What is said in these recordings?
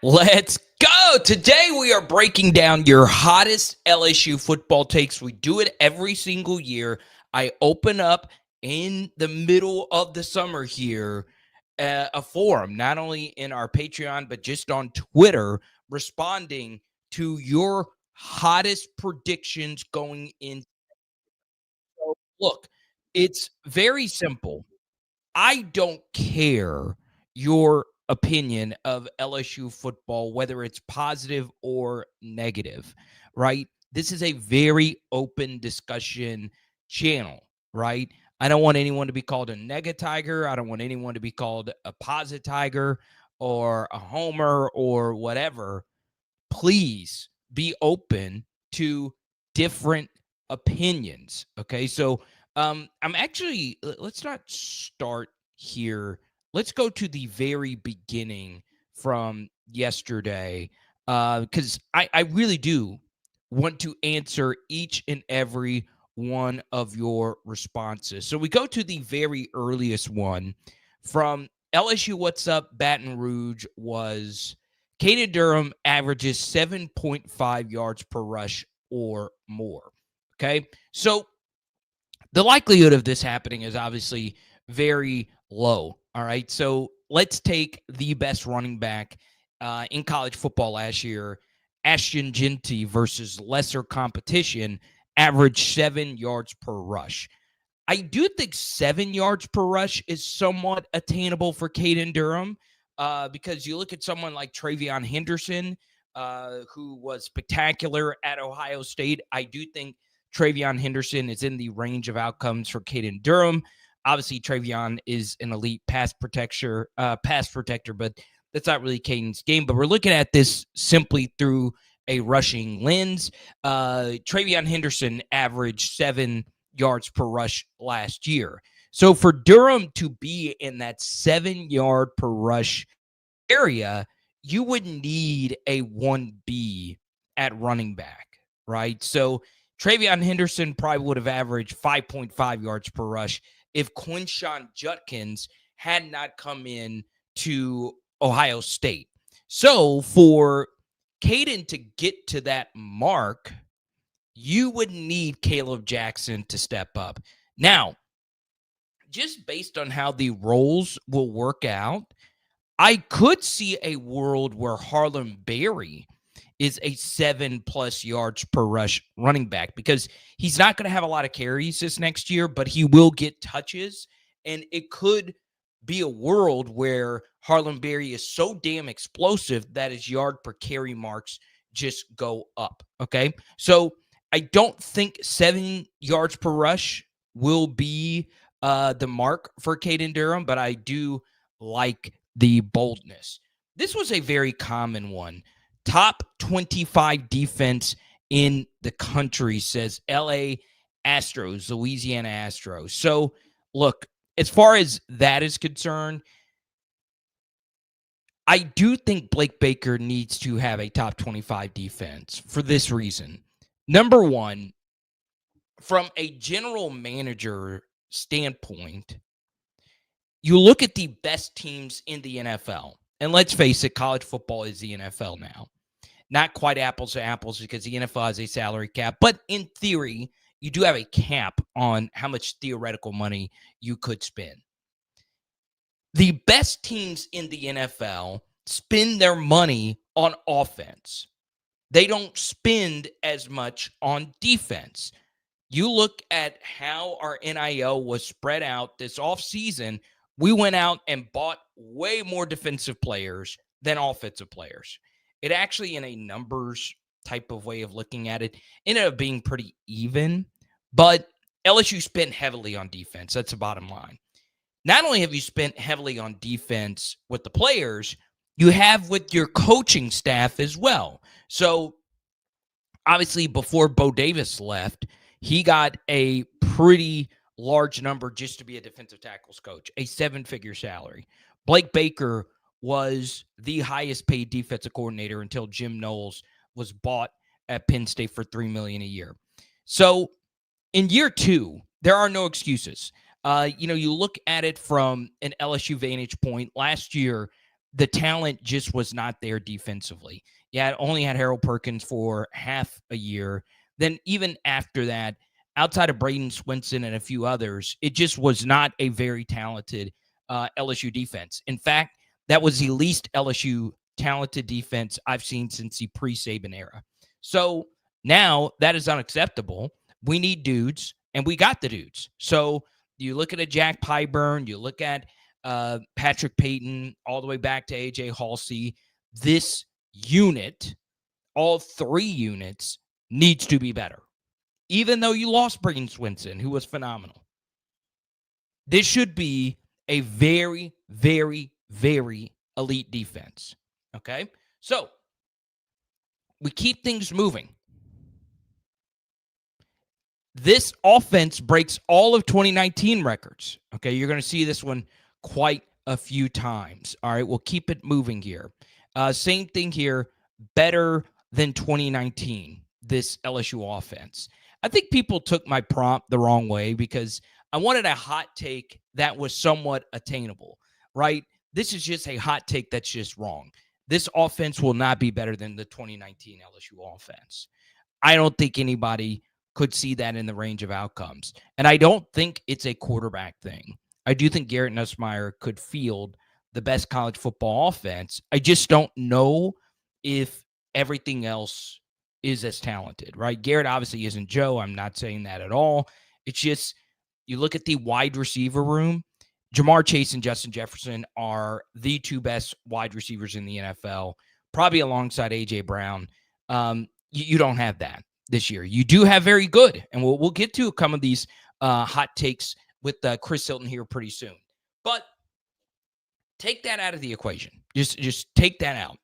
Let's go. Today we are breaking down your hottest LSU football takes. We do it every single year. I open up in the middle of the summer here a forum, not only in our Patreon, but just on Twitter, responding to your hottest predictions going in. Look, it's very simple. I don't care your opinion of LSU football, whether it's positive or negative, right? This is a very open discussion channel, right? I don't want anyone to be called a nega tiger. I don't want anyone to be called a posit tiger or a homer or whatever. Please be open to different opinions. Okay. So I'm actually, let's not start here. Let's go to the very beginning from yesterday. Because I really do want to answer each and every one of your responses. So we go to the very earliest one from LSU What's Up Baton Rouge was Caden Durham averages 7.5 yards per rush or more. Okay. So the likelihood of this happening is obviously very low. All right. So let's take the best running back in college football last year, Ashton Genty versus lesser competition, averaged 7 yards per rush. I do think 7 yards per rush is somewhat attainable for Caden Durham because you look at someone like Travion Henderson, who was spectacular at Ohio State. I do think Travion Henderson is in the range of outcomes for Caden Durham. Obviously, Travion is an elite pass protector, but that's not really Caden's game. But we're looking at this simply through a rushing lens. Travion Henderson averaged 7 yards per rush last year. So for Durham to be in that 7 yard per rush area, you would need a 1B at running back, right? So Travion Henderson probably would have averaged 5.5 yards per rush if Quinshon Judkins had not come in to Ohio State. So for Caden to get to that mark, you would need Caleb Jackson to step up. Now, just based on how the roles will work out, I could see a world where Harlem Berry is a 7+ yards per rush running back because he's not going to have a lot of carries this next year, but he will get touches. And it could be a world where Harlem Berry is so damn explosive that his yard per carry marks just go up. Okay. So I don't think 7 yards per rush will be the mark for Caden Durham, but I do like the boldness. This was a very common one. Top 25 defense in the country, says LA Astros, Louisiana Astros. So, look, as far as that is concerned, I do think Blake Baker needs to have a top 25 defense for this reason. Number one, from a general manager standpoint, you look at the best teams in the NFL, and let's face it, college football is the NFL now. Not quite apples to apples because the NFL has a salary cap, but in theory, you do have a cap on how much theoretical money you could spend. The best teams in the NFL spend their money on offense. They don't spend as much on defense. You look at how our NIL was spread out this offseason, we went out and bought way more defensive players than offensive players. It actually, in a numbers type of way of looking at it, ended up being pretty even, but LSU spent heavily on defense. That's the bottom line. Not only have you spent heavily on defense with the players, you have with your coaching staff as well. So obviously before Bo Davis left, he got a pretty large number just to be a defensive tackles coach, a 7-figure salary. Blake Baker was the highest paid defensive coordinator until Jim Knowles was bought at Penn State for $3 million a year. So in year two, there are no excuses. You look at it from an LSU vantage point. Last year, the talent just was not there defensively. Yeah, it only had Harold Perkins for half a year. Then even after that, outside of Braden Swinson and a few others, it just was not a very talented LSU defense. In fact, that was the least LSU talented defense I've seen since the pre-Saban era. So now that is unacceptable. We need dudes, and we got the dudes. So you look at a Jack Pyburn, you look at Patrick Payton, all the way back to AJ Halsey. This unit, all three units, needs to be better. Even though you lost Braden Swinson, who was phenomenal. This should be a very, very, very elite defense. Okay? So we keep things moving. This offense breaks all of 2019 records. Okay, you're going to see this one quite a few times. All right, we'll keep it moving here. Same thing here, better than 2019, this LSU offense. I think people took my prompt the wrong way because I wanted a hot take that was somewhat attainable, right? This is just a hot take that's just wrong. This offense will not be better than the 2019 LSU offense. I don't think anybody could see that in the range of outcomes. And I don't think it's a quarterback thing. I do think Garrett Nussmeier could field the best college football offense. I just don't know if everything else is as talented, right? Garrett obviously isn't Joe. I'm not saying that at all. It's just you look at the wide receiver room. Jamar Chase and Justin Jefferson are the two best wide receivers in the NFL, probably alongside A.J. Brown. You don't have that this year. You do have very good, and we'll get to some of these hot takes with Chris Hilton here pretty soon. But take that out of the equation. Just take that out.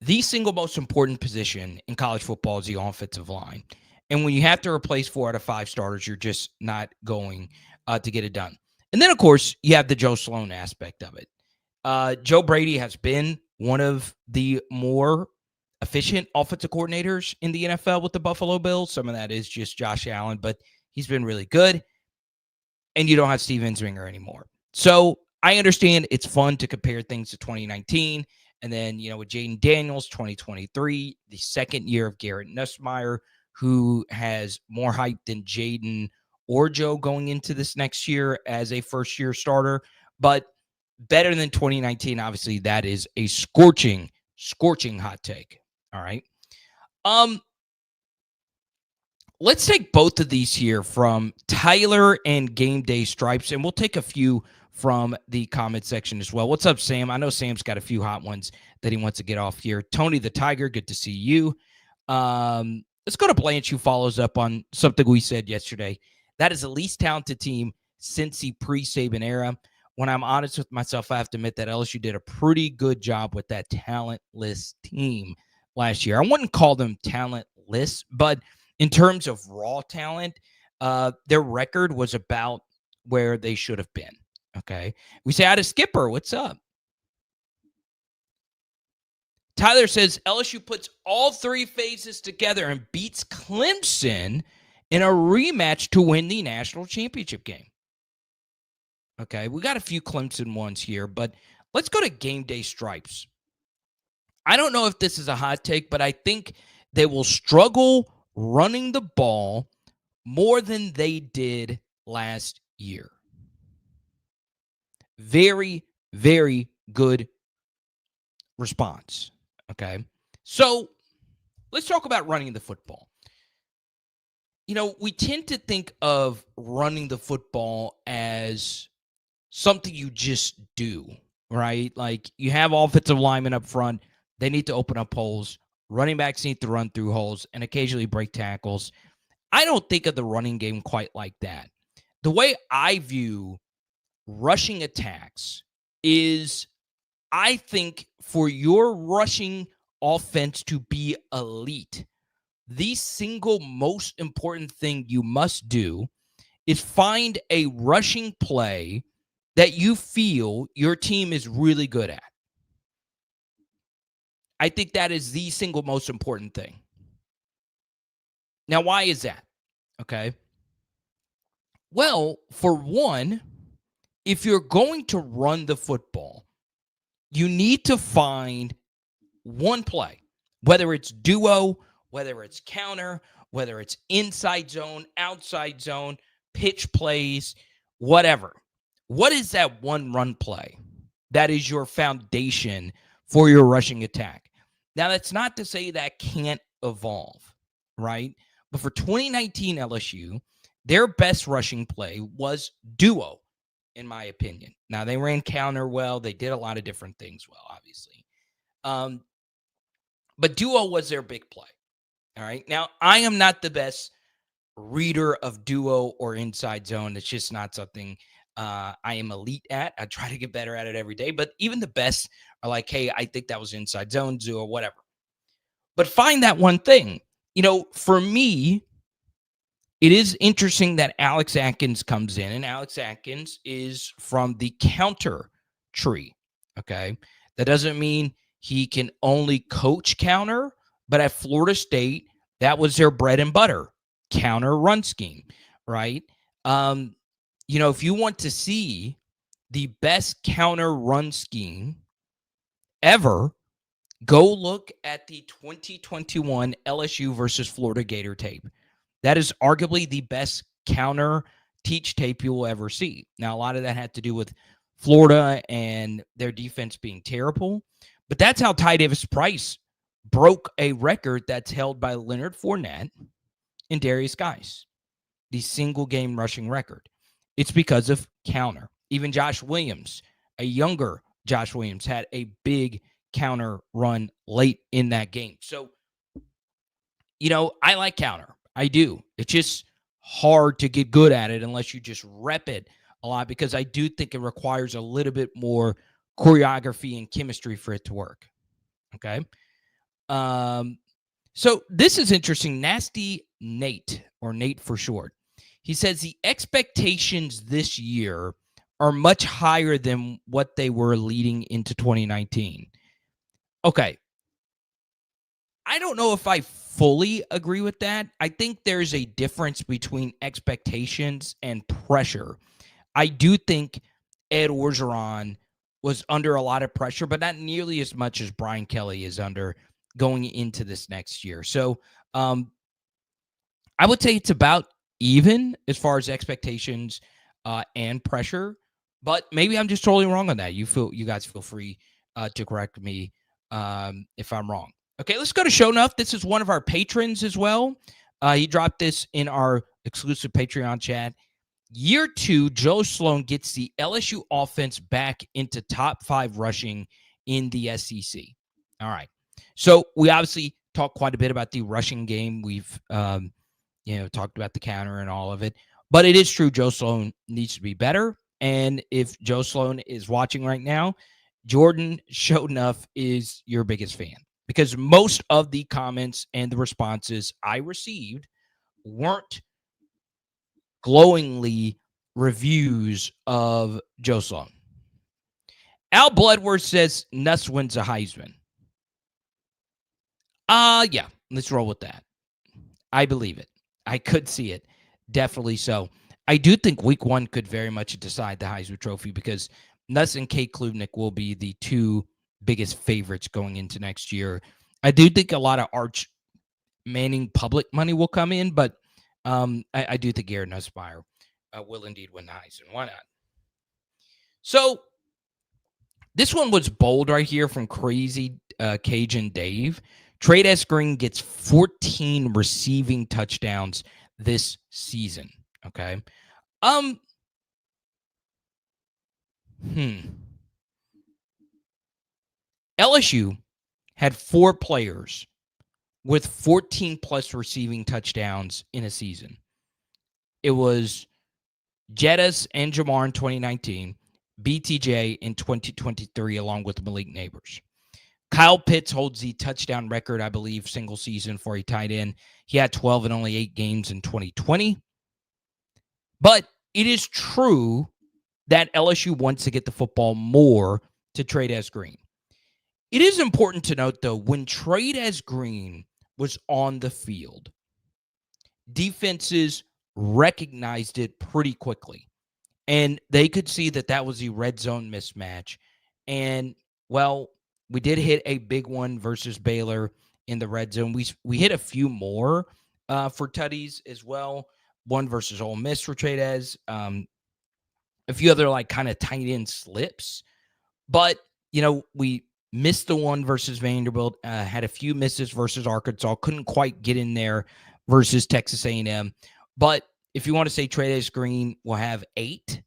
The single most important position in college football is the offensive line. And when you have to replace 4 out of 5 starters, you're just not going to get it done. And then, of course, you have the Joe Sloan aspect of it. Joe Brady has been one of the more efficient offensive coordinators in the NFL with the Buffalo Bills. Some of that is just Josh Allen, but he's been really good. And you don't have Steve Ensminger anymore. So I understand it's fun to compare things to 2019. And then, with Jaden Daniels, 2023, the second year of Garrett Nussmeier, who has more hype than Jaden or Joe going into this next year as a first-year starter. But better than 2019, obviously, that is a scorching hot take. All right. Let's take both of these here from Tyler and Game Day Stripes, and we'll take a few from the comment section as well. What's up, Sam? I know Sam's got a few hot ones that he wants to get off here. Tony the Tiger, good to see you. Let's go to Blanche, who follows up on something we said yesterday. That is the least talented team since the pre-Saban era. When I'm honest with myself, I have to admit that LSU did a pretty good job with that talentless team last year. I wouldn't call them talentless, but in terms of raw talent, their record was about where they should have been. Okay. We say out of Skipper, what's up? Tyler says LSU puts all 3 phases together and beats Clemson in a rematch to win the national championship game. Okay, we got a few Clemson ones here, but let's go to Game Day Stripes. I don't know if this is a hot take, but I think they will struggle running the ball more than they did last year. Very, very good response. Okay, so let's talk about running the football. We tend to think of running the football as something you just do, right? Like you have offensive linemen up front. They need to open up holes. Running backs need to run through holes and occasionally break tackles. I don't think of the running game quite like that. The way I view rushing attacks is I think for your rushing offense to be elite, the single most important thing you must do is find a rushing play that you feel your team is really good at. I think that is the single most important thing. Now, why is that? Okay. Well, for one, if you're going to run the football, You need to find one play, whether it's duo, whether it's counter, whether it's inside zone, outside zone, pitch plays, whatever. What is that one run play that is your foundation for your rushing attack? Now, that's not to say that can't evolve, right? But for 2019 LSU, their best rushing play was duo, in my opinion. Now, they ran counter well. They did a lot of different things well, obviously. But duo was their big play. All right. Now, I am not the best reader of duo or inside zone. It's just not something I am elite at. I try to get better at it every day. But even the best are like, hey, I think that was inside zone, duo, whatever. But find that one thing. For me, it is interesting that Alex Atkins comes in, and Alex Atkins is from the counter tree. Okay. That doesn't mean he can only coach counter, but at Florida State, that was their bread and butter, counter run scheme, right? If you want to see the best counter run scheme ever, go look at the 2021 LSU versus Florida Gator tape. That is arguably the best counter teach tape you will ever see. Now, a lot of that had to do with Florida and their defense being terrible, but that's how Ty Davis Price broke a record that's held by Leonard Fournette and Darius Geis, the single game rushing record. It's because of counter. Even Josh Williams, a younger Josh Williams, had a big counter run late in that game. So, I like counter. I do. It's just hard to get good at it unless you just rep it a lot, because I do think it requires a little bit more choreography and chemistry for it to work. Okay. So this is interesting. Nasty Nate, or Nate for short. He says the expectations this year are much higher than what they were leading into 2019. Okay. I don't know if I fully agree with that. I think there's a difference between expectations and pressure. I do think Ed Orgeron was under a lot of pressure, but not nearly as much as Brian Kelly is under going into this next year. So I would say it's about even as far as expectations and pressure, but maybe I'm just totally wrong on that. You guys feel free to correct me if I'm wrong. Okay, let's go to Show Enough. This is one of our patrons as well. He dropped this in our exclusive Patreon chat. Year 2, Joe Sloan gets the LSU offense back into top 5 rushing in the SEC. All right. So we obviously talked quite a bit about the rushing game. We've talked about the counter and all of it. But it is true Joe Sloan needs to be better. And if Joe Sloan is watching right now, Jordan Show Enough is your biggest fan, because most of the comments and the responses I received weren't glowingly reviews of Joe Sloan. Al Bloodworth says Nuss wins a Heisman. Yeah, let's roll with that. I believe it. I could see it. Definitely so. I do think week 1 could very much decide the Heisman Trophy, because Nuss and Kate Klubnik will be the two biggest favorites going into next year. I do think a lot of Arch Manning public money will come in, but I do think Garrett Nussmeier will indeed win the Heisman. Why not? So this one was bold right here from Crazy Cajun Dave. Trey Green gets 14 receiving touchdowns this season. Okay. LSU had 4 players with 14 plus receiving touchdowns in a season. It was Jettis and Jamar in 2019, BTJ in 2023, along with Malik Neighbors. Kyle Pitts holds the touchdown record, I believe, single season for a tight end. He had 12 in only 8 games in 2020. But it is true that LSU wants to get the football more to Trey Green. It is important to note, though, when Trey Green was on the field, defenses recognized it pretty quickly. And they could see that that was the red zone mismatch. And Well, we did hit a big one versus Baylor in the red zone. We hit a few more for tutties as well. One versus Ole Miss for Tradez. A few other like kind of tight end slips. But, we missed the one versus Vanderbilt, had a few misses versus Arkansas, couldn't quite get in there versus Texas A&M. But if you want to say Trey's Green will have 8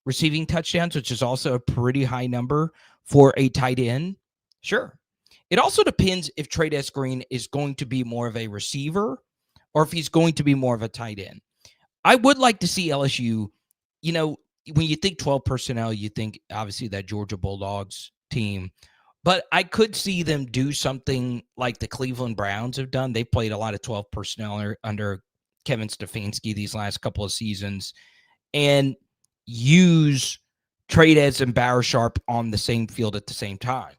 receiving touchdowns, which is also a pretty high number for a tight end, sure. It also depends if Trey's Green is going to be more of a receiver or if he's going to be more of a tight end. I would like to see LSU, when you think 12 personnel, you think obviously that Georgia Bulldogs team, but I could see them do something like the Cleveland Browns have done. They played a lot of 12 personnel under Kevin Stefanski these last couple of seasons and use Trey's and Sharp on the same field at the same time.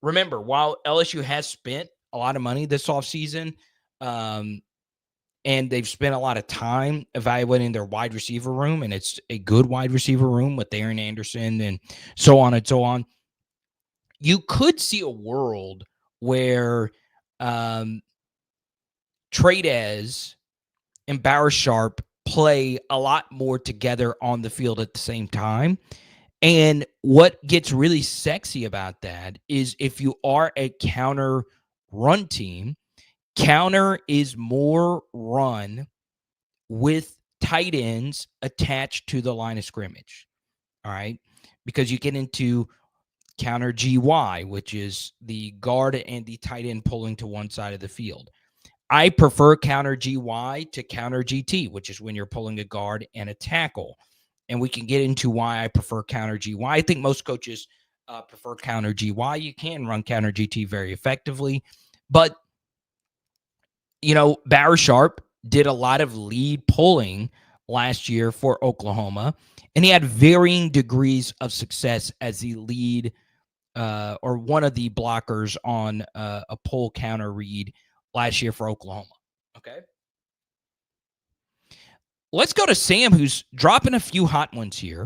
Remember, while LSU has spent a lot of money this offseason, and they've spent a lot of time evaluating their wide receiver room, and it's a good wide receiver room with Aaron Anderson and so on and so on. You could see a world where Trey's and Sharp play a lot more together on the field at the same time. And what gets really sexy about that is if you are a counter run team, counter is more run with tight ends attached to the line of scrimmage. All right. Because you get into counter GY, which is the guard and the tight end pulling to one side of the field. I prefer counter GY to counter GT, which is when you're pulling a guard and a tackle. And we can get into why I prefer counter GY. I think most coaches prefer counter GY. You can run counter GT very effectively. But, Barry Sharp did a lot of lead pulling last year for Oklahoma, and he had varying degrees of success as the lead or one of the blockers on a pull counter read last year for Oklahoma. Okay. Let's go to Sam, who's dropping a few hot ones here.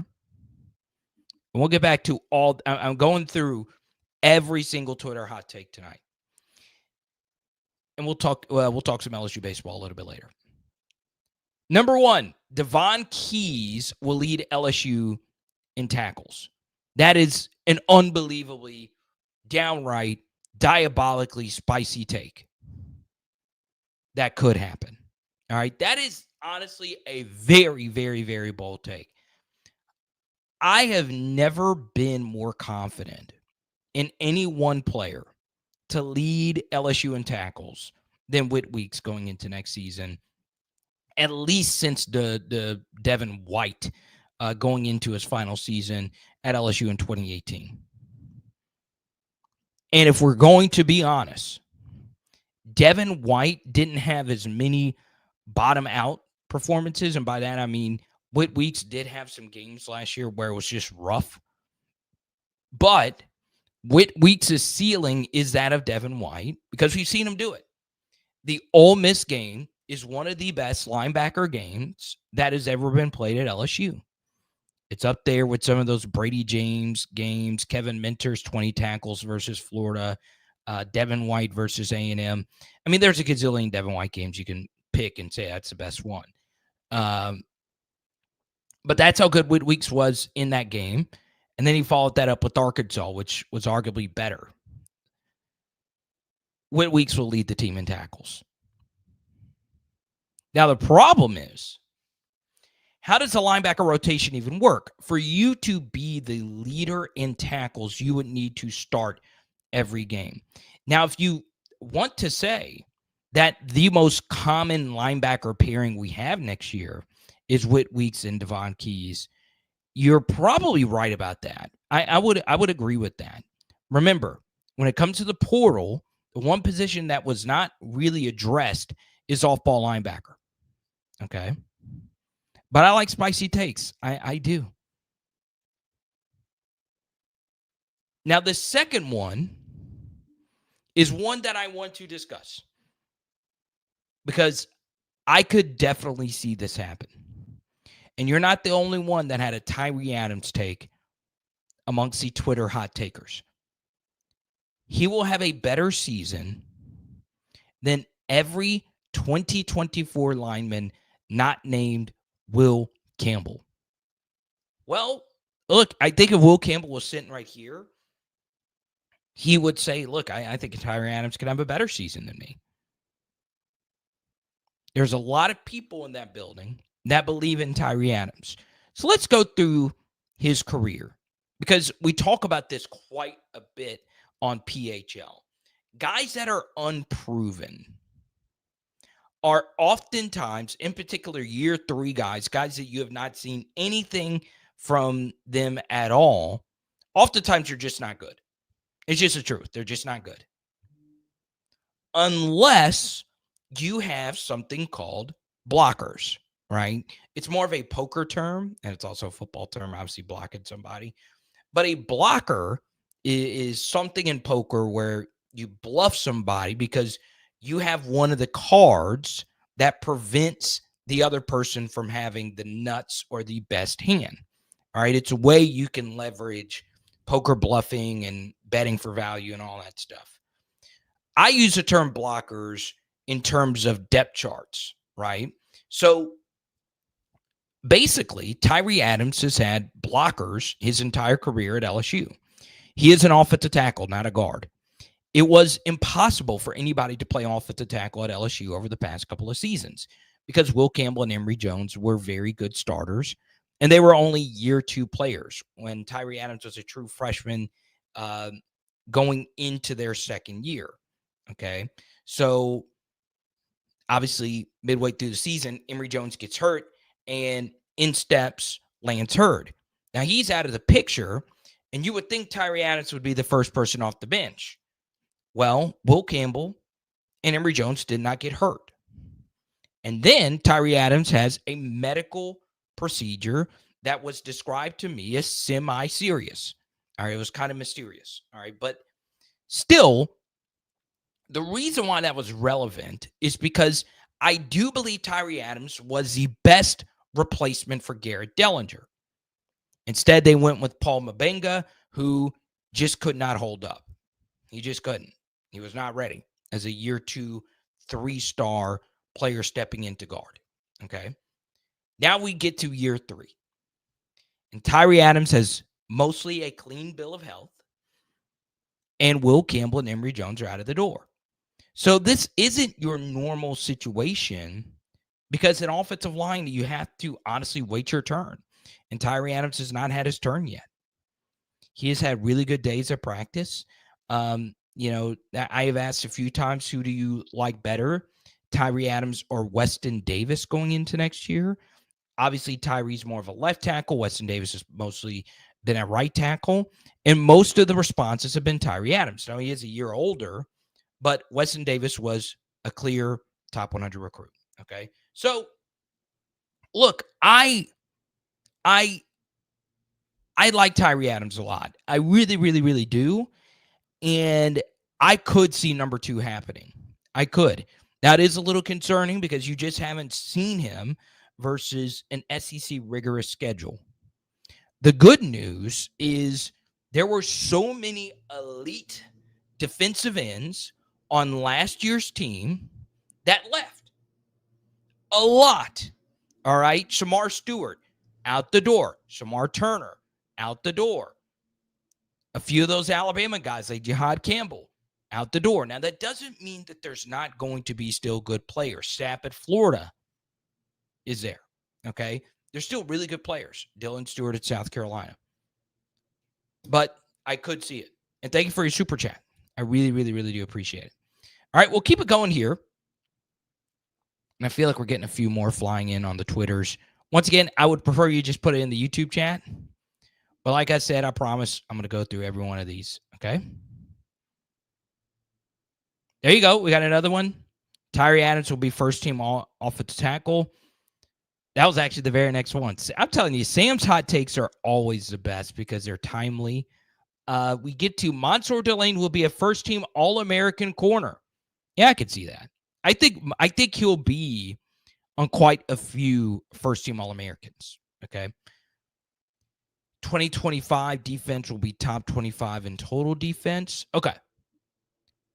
And we'll get back to I'm going through every single Twitter hot take tonight. And we'll talk some LSU baseball a little bit later. Number 1, Devon Keys will lead LSU in tackles. That is an unbelievably, downright, diabolically spicy take. That could happen. All right. That is honestly a very, very, very bold take. I have never been more confident in any one player to lead LSU in tackles than Whit Weeks going into next season, at least since the Devin White going into his final season at LSU in 2018. And if we're going to be honest, Devin White didn't have as many bottom out performances. And by that, I mean, Whit Weeks did have some games last year where it was just rough. But Whit Weeks' ceiling is that of Devin White because we've seen him do it. The Ole Miss game is one of the best linebacker games that has ever been played at LSU. It's up there with some of those Brady James games, Kevin Minter's 20 tackles versus Florida, Devin White versus A&M. I mean, there's a gazillion Devin White games you can pick and say that's the best one. But that's how good Whit Weeks was in that game. And then he followed that up with Arkansas, which was arguably better. Whit Weeks will lead the team in tackles. Now, the problem is, how does the linebacker rotation even work? For you to be the leader in tackles, you would need to start every game. Now, if you want to say that the most common linebacker pairing we have next year is Whit Weeks and Devon Keys, you're probably right about that. I would agree with that. Remember, when it comes to the portal, the one position that was not really addressed is off-ball linebacker. Okay? But I like spicy takes. I do. Now, the second one is one that I want to discuss because I could definitely see this happen. And you're not the only one that had a Tyree Adams take amongst the Twitter hot takers. he will have a better season than every 2024 lineman not named Will Campbell. Well, look, I think if Will Campbell was sitting right here, he would say, look, I think Tyree Adams can have a better season than me. There's a lot of people in that building that believe in Tyree Adams. So let's go through his career, because we talk about this quite a bit on PHL. Guys that are unproven are oftentimes, in particular year 3 guys that you have not seen anything from them at all, oftentimes you're just not good. It's just the truth. They're just not good. Unless you have something called blockers, right? It's more of a poker term, and it's also a football term, obviously blocking somebody. But a blocker is something in poker where you bluff somebody because you have one of the cards that prevents the other person from having the nuts or the best hand. All right. It's a way you can leverage poker bluffing and betting for value and all that stuff. I use the term blockers in terms of depth charts, right? So basically, Tyree Adams has had blockers his entire career at LSU. He is an offensive tackle, not a guard. It was impossible for anybody to play offensive tackle at LSU over the past couple of seasons because Will Campbell and Emory Jones were very good starters, and they were only year 2 players when Tyree Adams was a true freshman going into their second year. Okay, so obviously midway through the season, Emory Jones gets hurt, and in steps Lance Hurd. Now he's out of the picture, and you would think Tyree Adams would be the first person off the bench. Well, Will Campbell and Emory Jones did not get hurt. And then Tyree Adams has a medical procedure that was described to me as semi-serious. All right, it was kind of mysterious. All right, but still, the reason why that was relevant is because I do believe Tyree Adams was the best replacement for Garrett Dellinger. Instead, they went with Paul Mabenga, who just could not hold up. He just couldn't. He was not ready as a year 2, 3-star player stepping into guard. Okay. Now we get to year 3. And Tyree Adams has mostly a clean bill of health. And Will Campbell and Emory Jones are out of the door. So this isn't your normal situation because an offensive line, you have to honestly wait your turn. And Tyree Adams has not had his turn yet. He has had really good days of practice. I have asked a few times, who do you like better, Tyree Adams or Weston Davis going into next year? Obviously, Tyree's more of a left tackle. Weston Davis has mostly been a right tackle. And most of the responses have been Tyree Adams. Now, he is a year older, but Weston Davis was a clear top 100 recruit. Okay. So, look, I like Tyree Adams a lot. I really, really, really do. And I could see number 2 happening. I could. That is a little concerning because you just haven't seen him versus an SEC rigorous schedule. The good news is there were so many elite defensive ends on last year's team that left. A lot. All right. Shamar Stewart, out the door. Shamar Turner, out the door. A few of those Alabama guys like Jihad Campbell, out the door. Now, that doesn't mean that there's not going to be still good players. Sapp at Florida is there. Okay. They're still really good players. Dylan Stewart at South Carolina. But I could see it. And thank you for your super chat. I really, really, really do appreciate it. All right, we'll keep it going here. And I feel like we're getting a few more flying in on the Twitters. Once again, I would prefer you just put it in the YouTube chat. But like I said, I promise I'm going to go through every one of these, okay? There you go. We got another one. Tyree Adams will be first team offensive tackle. That was actually the very next one. I'm telling you, Sam's hot takes are always the best because they're timely. We get to Mansour Delane will be a first-team All-American corner. Yeah, I could see that. I think he'll be on quite a few first-team All-Americans, okay? 2025 defense will be top 25 in total defense. Okay.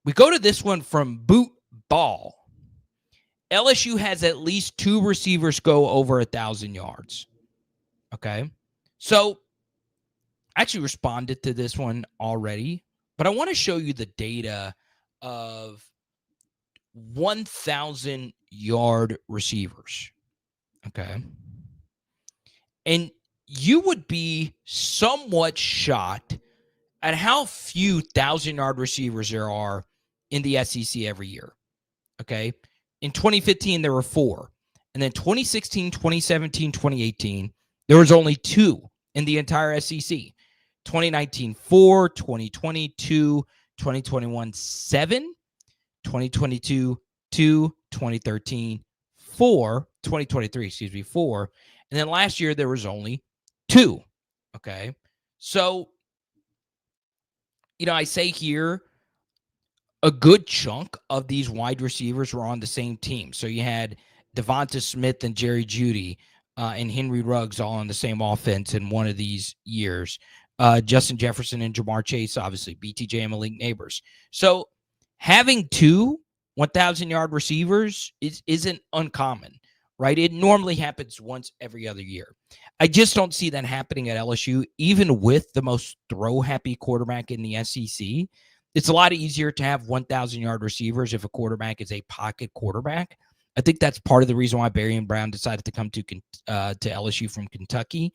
We go to this one from Boot Ball. LSU has at least 2 receivers go over 1,000 yards. Okay. So I actually responded to this one already, but I want to show you the data of 1,000-yard receivers. Okay. And you would be somewhat shocked at how few 1,000-yard receivers there are in the SEC every year. Okay. In 2015, there were 4. And then 2016, 2017, 2018, there was only 2 in the entire SEC. 2019, 4, 2020, 2, 2021, 7, 2022, 2, 2013, 4, 2023, 4. And then last year, there was only 2. Okay. So, I say here, a good chunk of these wide receivers were on the same team. So you had Devonta Smith and Jerry Jeudy and Henry Ruggs all on the same offense in one of these years. Justin Jefferson and Jamar Chase, obviously, BTJ and Malik Neighbors. So having 2 1,000-yard receivers isn't uncommon, right? It normally happens once every other year. I just don't see that happening at LSU, even with the most throw-happy quarterback in the SEC. It's a lot easier to have 1,000-yard receivers if a quarterback is a pocket quarterback. I think that's part of the reason why Barry and Brown decided to come to LSU from Kentucky.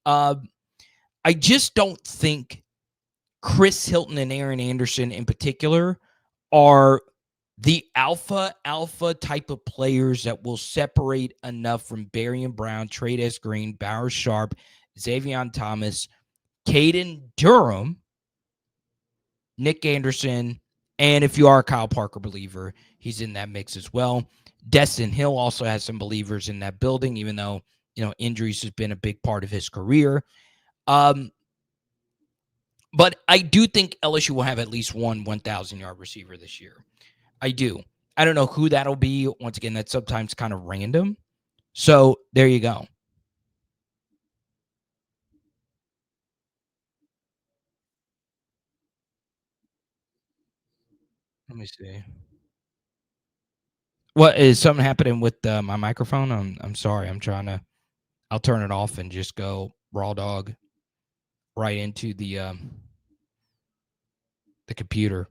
I just don't think Chris Hilton and Aaron Anderson in particular are the alpha type of players that will separate enough from Barry and Brown, Trey Green, Bowers Sharp, Xavier Thomas, Caden Durham, Nick Anderson, and if you are a Kyle Parker believer, he's in that mix as well. Destin Hill also has some believers in that building, even though, injuries has been a big part of his career. But I do think LSU will have at least one 1,000-yard receiver this year. I do. I don't know who that'll be. Once again, that's sometimes kind of random. So there you go. Let me see. What is something happening with my microphone? I'm sorry. I'll turn it off and just go raw dog right into the computer.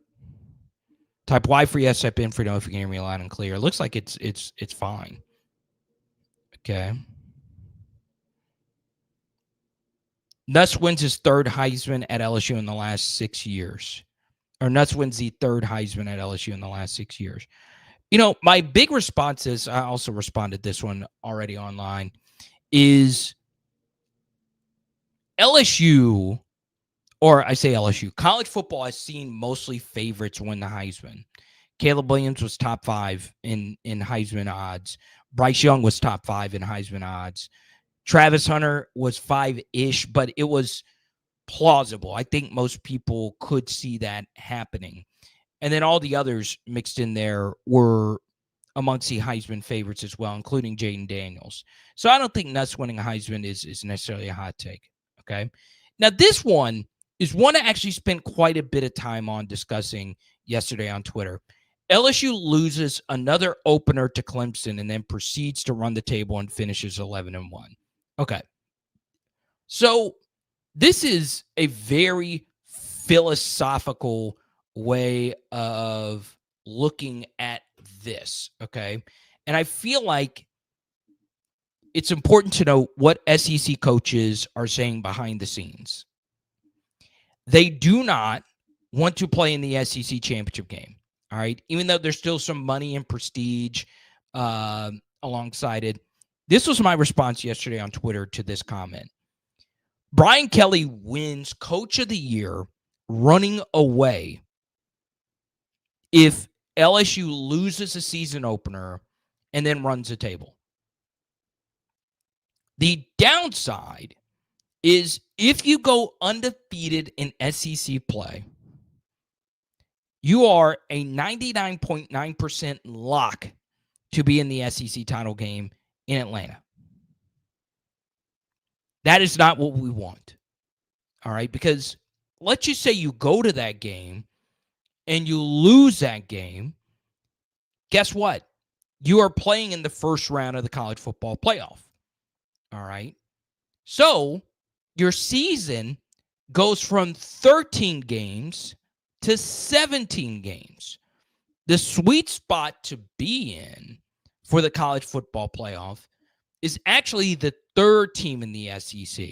Type Y for yes, type in for no if you can hear me loud and clear. It looks like it's fine. Okay. Nuss wins his 3rd Heisman at LSU in the last 6 years. Or Nuss wins the 3rd Heisman at LSU in the last 6 years. My big response is, I also responded this one already online, is LSU, or I say LSU, college football has seen mostly favorites win the Heisman. Caleb Williams was top 5 in Heisman odds. Bryce Young was top 5 in Heisman odds. Travis Hunter was 5-ish, but it was plausible. I think most people could see that happening. And then all the others mixed in there were amongst the Heisman favorites as well, including Jaden Daniels. So I don't think Nuss winning a Heisman is necessarily a hot take. Okay. Now, this one is one I actually spent quite a bit of time on discussing yesterday on Twitter. LSU loses another opener to Clemson and then proceeds to run the table and finishes 11-1. Okay. So this is a very philosophical way of looking at this, okay? And I feel like it's important to know what SEC coaches are saying behind the scenes. They do not want to play in the SEC championship game, all right? Even though there's still some money and prestige alongside it. This was my response yesterday on Twitter to this comment. Brian Kelly wins Coach of the Year running away if LSU loses a season opener and then runs a table. The downside is if you go undefeated in SEC play, you are a 99.9% lock to be in the SEC title game in Atlanta. That is not what we want. All right, because let's just say you go to that game and you lose that game, guess what? You are playing in the first round of the college football playoff. All right. So your season goes from 13 games to 17 games. The sweet spot to be in for the college football playoff is actually the third team in the SEC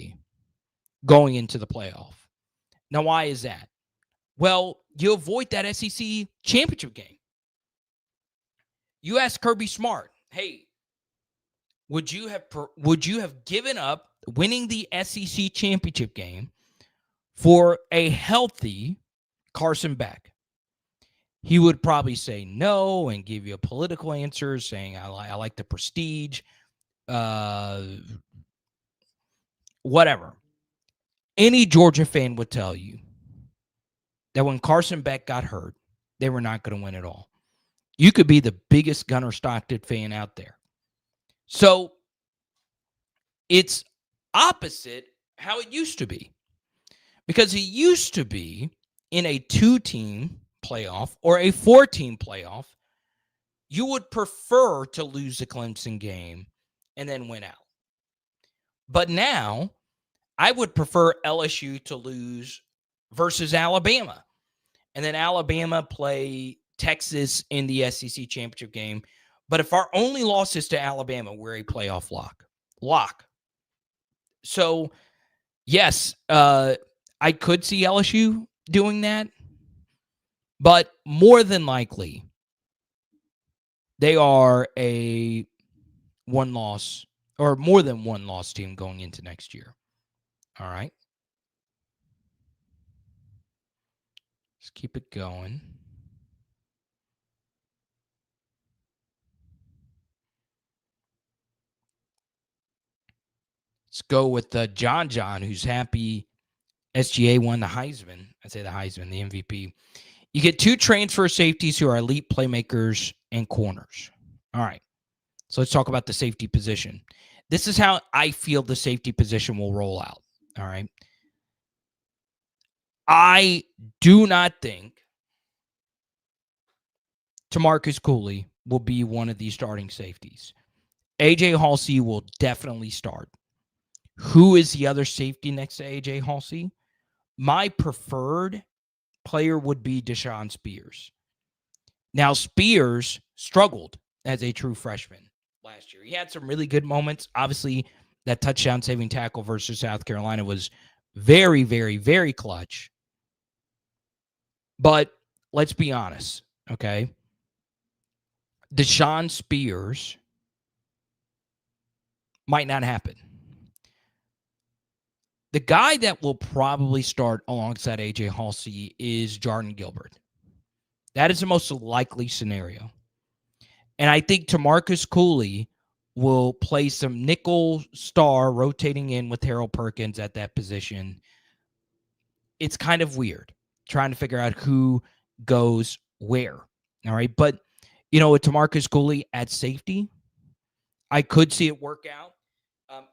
going into the playoff. Now, why is that? Well, you avoid that SEC championship game. You ask Kirby Smart, hey, would you have given up winning the SEC championship game for a healthy Carson Beck? He would probably say no and give you a political answer saying, I like the prestige, whatever. Any Georgia fan would tell you that when Carson Beck got hurt, they were not going to win at all. You could be the biggest Gunnar Stockton fan out there. So it's opposite how it used to be. Because it used to be in a 2-team playoff or a 4-team playoff, you would prefer to lose the Clemson game and then win out. But now, I would prefer LSU to lose versus Alabama. And then Alabama play Texas in the SEC championship game. But if our only loss is to Alabama, we're a playoff lock. So, yes, I could see LSU doing that. But more than likely, they are a one-loss or more than one-loss team going into next year. All right. Let's keep it going. Let's go with John, who's happy SGA won the Heisman. I say the Heisman, the MVP. You get 2 transfer safeties who are elite playmakers and corners. All right. So let's talk about the safety position. This is how I feel the safety position will roll out. All right. I do not think Tamarcus Cooley will be one of these starting safeties. AJ Halsey will definitely start. Who is the other safety next to AJ Halsey? My preferred player would be Deshaun Spears. Now, Spears struggled as a true freshman last year. He had some really good moments. Obviously, that touchdown-saving tackle versus South Carolina was very, very, very clutch. But let's be honest, okay? Deshaun Spears might not happen. The guy that will probably start alongside AJ Halsey is Jordan Gilbert. That is the most likely scenario. And I think Tamarcus Cooley will play some nickel star rotating in with Harold Perkins at that position. It's kind of weird trying to figure out who goes where. All right. But, with Tamarcus Cooley at safety, I could see it work out.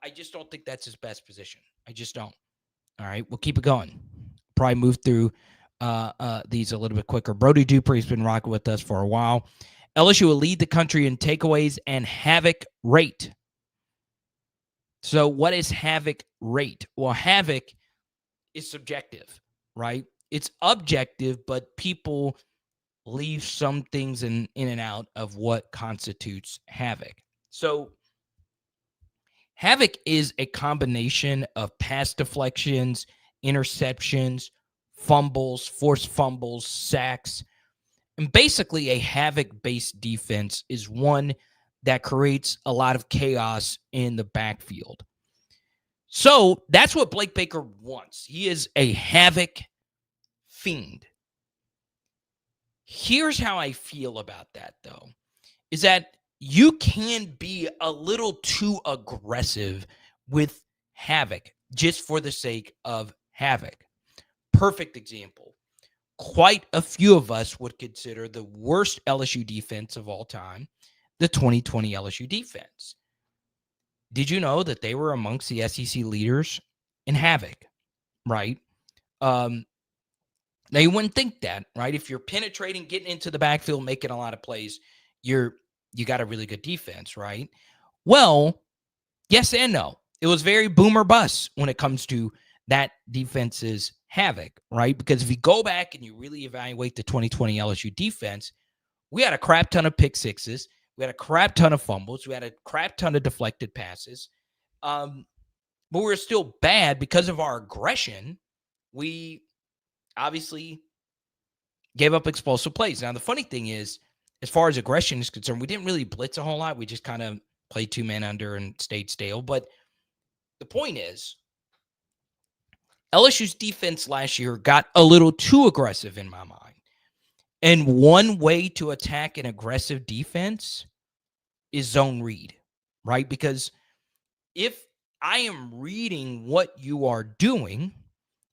I just don't think that's his best position. I just don't. All right. We'll keep it going. Probably move through these a little bit quicker. Brody Dupree's been rocking with us for a while. LSU will lead the country in takeaways and Havoc rate. So what is Havoc rate? Well, Havoc is subjective, right? It's objective, but people leave some things in and out of what constitutes Havoc. So Havoc is a combination of pass deflections, interceptions, fumbles, forced fumbles, sacks. And basically, a Havoc-based defense is one that creates a lot of chaos in the backfield. So that's what Blake Baker wants. He is a Havoc fiend. Here's how I feel about that, though, is that you can be a little too aggressive with Havoc just for the sake of Havoc. Perfect example. Quite a few of us would consider the worst LSU defense of all time the 2020 LSU defense. Did you know that they were amongst the SEC leaders in Havoc, right? Now, you wouldn't think that, right? If you're penetrating, getting into the backfield, making a lot of plays, you got a really good defense, right? Well, yes and no. It was very boom or bust when it comes to that defense's Havoc, right? Because if you go back and you really evaluate the 2020 LSU defense, we had a crap ton of pick sixes. We had a crap ton of fumbles. We had a crap ton of deflected passes. But we were still bad because of our aggression. We obviously gave up explosive plays. Now, the funny thing is, as far as aggression is concerned, we didn't really blitz a whole lot. We just kind of played 2 men under and stayed stale. But the point is, LSU's defense last year got a little too aggressive in my mind. And one way to attack an aggressive defense is zone read, right? Because if I am reading what you are doing,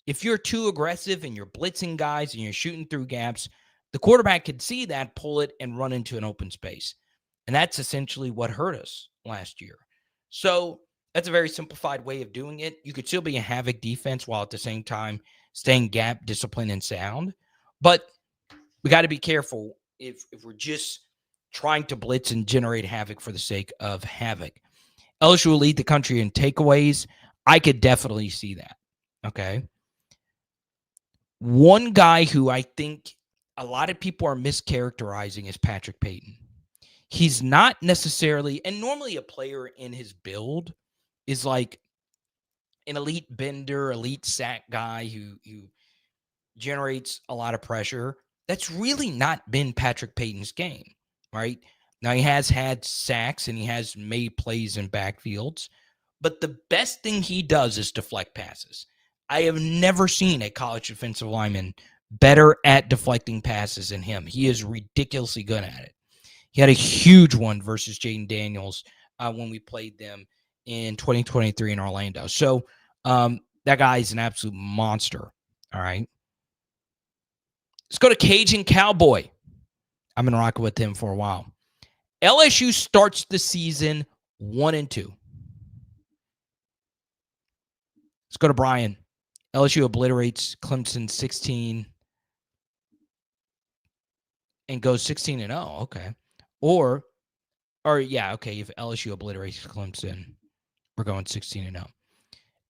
if you're too aggressive and you're blitzing guys and you're shooting through gaps, the quarterback could see that, pull it, and run into an open space. And that's essentially what hurt us last year. So that's a very simplified way of doing it. You could still be a Havoc defense while at the same time staying gap, disciplined, and sound. But we got to be careful if we're just trying to blitz and generate havoc for the sake of havoc. LSU will lead the country in takeaways. I could definitely see that. Okay. One guy who I think a lot of people are mischaracterizing is Patrick Payton. He's not necessarily, and normally a player in his build is like an elite bender, elite sack guy who generates a lot of pressure. That's really not been Patrick Payton's game, right? Now, he has had sacks and he has made plays in backfields, but the best thing he does is deflect passes. I have never seen a college defensive lineman better at deflecting passes than him. He is ridiculously good at it. He had a huge one versus Jaden Daniels when we played them in 2023 in Orlando. So that guy is an absolute monster, all right? Let's go to Cajun Cowboy. I've been rocking with him for a while. LSU starts the season 1-2. Let's go to Brian. LSU obliterates Clemson 16 and goes 16-0. Okay. Or yeah, okay, if LSU obliterates Clemson, we're going 16-0.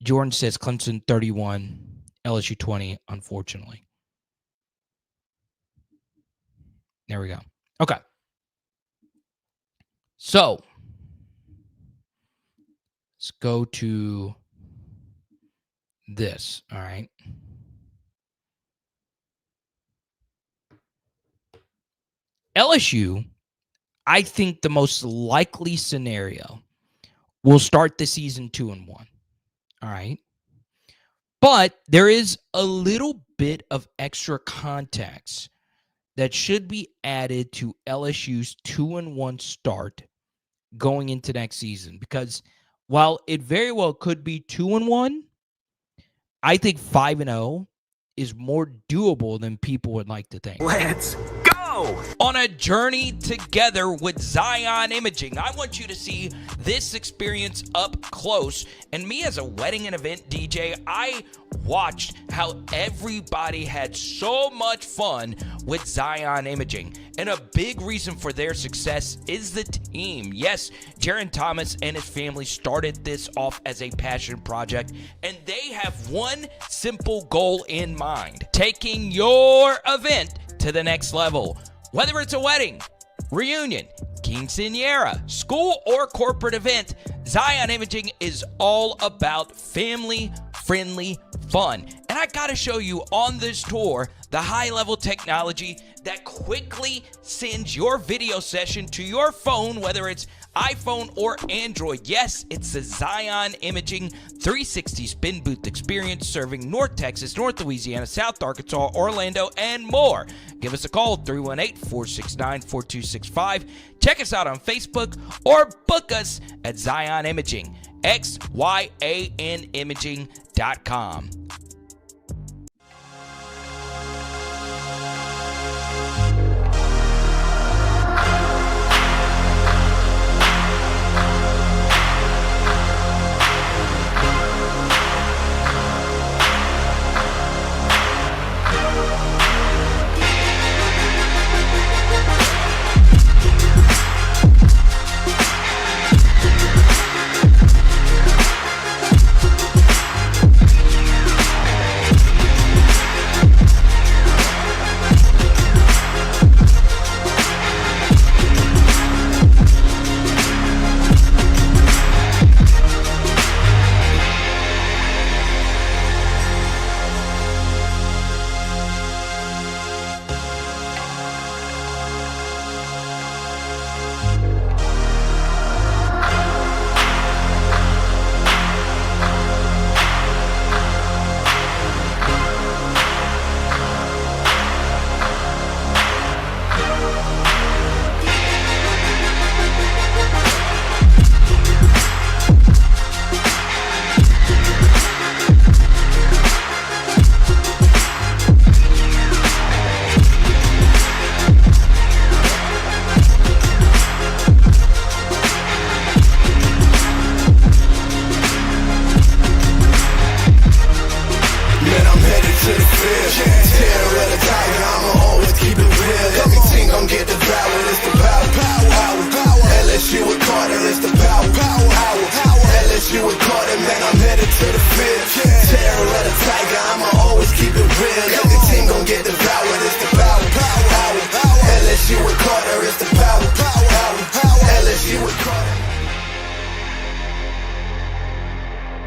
Jordan says Clemson 31, LSU 20, unfortunately. There we go. Okay. So, let's go to this, all right? LSU, I think the most likely scenario will start the season 2-1, all right? But there is a little bit of extra context that should be added to LSU's 2-1 start going into next season. Because while it very well could be 2-1, I think 5-0 is more doable than people would like to think. Let's go! On a journey together with Zion Imaging, I want you to see this experience up close. And me as a wedding and event DJ, I watched how everybody had so much fun with Zion Imaging. And a big reason for their success is the team. Yes, Jaron Thomas and his family started this off as a passion project, and they have one simple goal in mind: taking your event to the next level. Whether it's a wedding, reunion, quinceañera, school, or corporate event, Zion Imaging is all about family-friendly fun. And I gotta show you on this tour the high-level technology that quickly sends your video session to your phone, whether it's iPhone or Android. Yes, it's the Zion Imaging 360 spin booth experience, serving North Texas, North Louisiana, South Arkansas, Orlando, and more. Give us a call, 318-469-4265. Check us out on Facebook or book us at Zion Imaging, XYANimaging.com.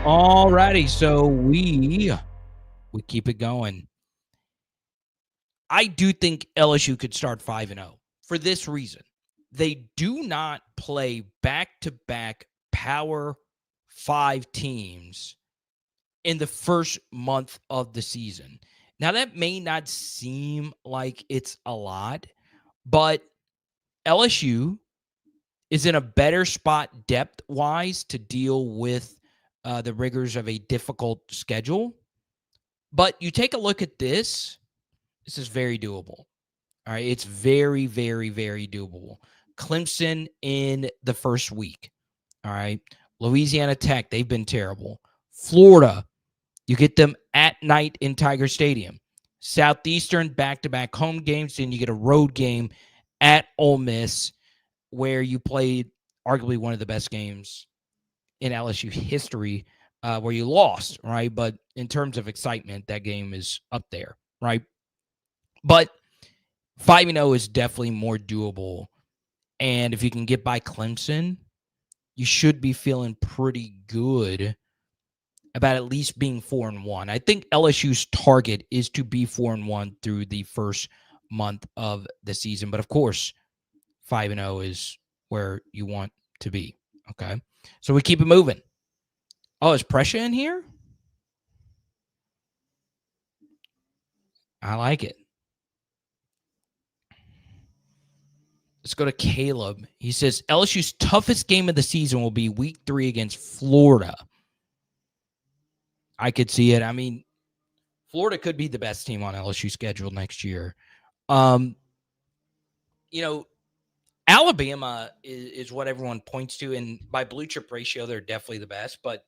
All righty, so we keep it going. I do think LSU could start 5-0 for this reason. They do not play back-to-back Power 5 teams in the first month of the season. Now, that may not seem like it's a lot, but LSU is in a better spot depth-wise to deal with the rigors of a difficult schedule. But you take a look at this is very doable. All right. It's very, very, very doable. Clemson in the first week. All right. Louisiana Tech, they've been terrible. Florida, you get them at night in Tiger Stadium. Southeastern, back-to-back home games. Then you get a road game at Ole Miss where you played arguably one of the best games in LSU history where you lost, right? But in terms of excitement, that game is up there, right? But 5-0 is definitely more doable. And if you can get by Clemson, you should be feeling pretty good about at least being 4-1. I think LSU's target is to be 4-1 through the first month of the season. But of course, 5-0 is where you want to be. Okay. So we keep it moving. Oh, is pressure in here? I like it. Let's go to Caleb. He says LSU's toughest game of the season will be week 3 against Florida. I could see it. I mean, Florida could be the best team on LSU schedule next year. You know, Alabama is what everyone points to, and by blue chip ratio, they're definitely the best. But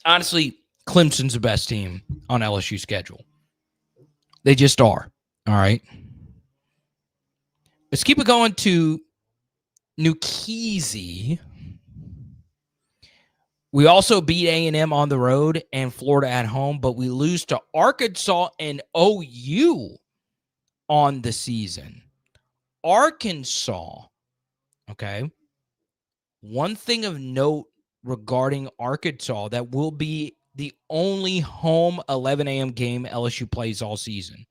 honestly, Clemson's the best team on LSU schedule. They just are. All right. Let's keep it going to New Keezy. We also beat A&M on the road and Florida at home, but we lose to Arkansas and OU on the season. Arkansas, okay? One thing of note regarding Arkansas, that will be the only home 11 a.m. game LSU plays all season.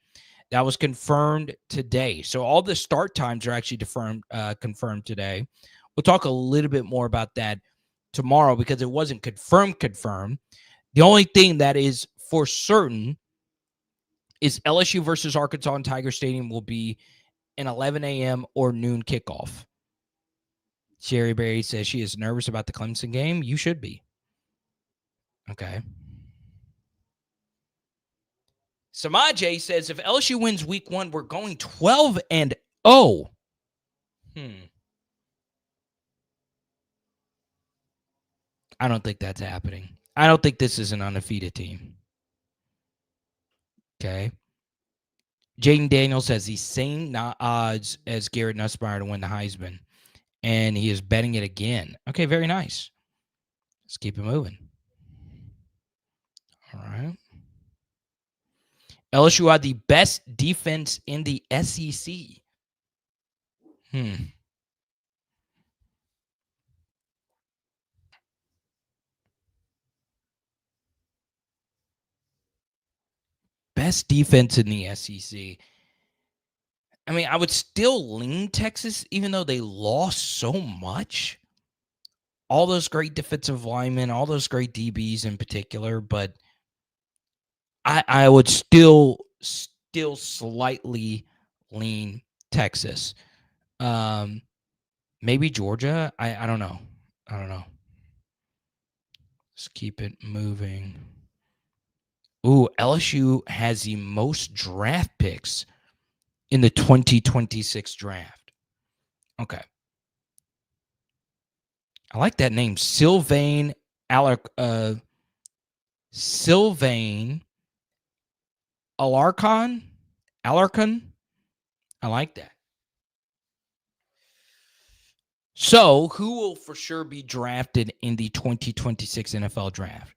That was confirmed today. So all the start times are actually confirmed today. We'll talk a little bit more about that tomorrow because it wasn't confirmed. The only thing that is for certain is LSU versus Arkansas in Tiger Stadium will be an 11 a.m. or noon kickoff. Sherry Berry says she is nervous about the Clemson game. You should be. Okay. Samaje says if LSU wins week 1, we're going 12-0. I don't think that's happening. I don't think this is an undefeated team. Okay. Jaden Daniels has the same odds as Garrett Nussmeier to win the Heisman, and he is betting it again. Okay, very nice. Let's keep it moving. All right. LSU had the best defense in the SEC. Best defense in the SEC. I mean, I would still lean Texas, even though they lost so much. All those great defensive linemen, all those great DBs in particular, but I would still slightly lean Texas. Maybe Georgia. I don't know. Let's keep it moving. Ooh, LSU has the most draft picks in the 2026 draft. Okay. I like that name. Sylvain Alarcon. Alarcon. I like that. So, who will for sure be drafted in the 2026 NFL draft?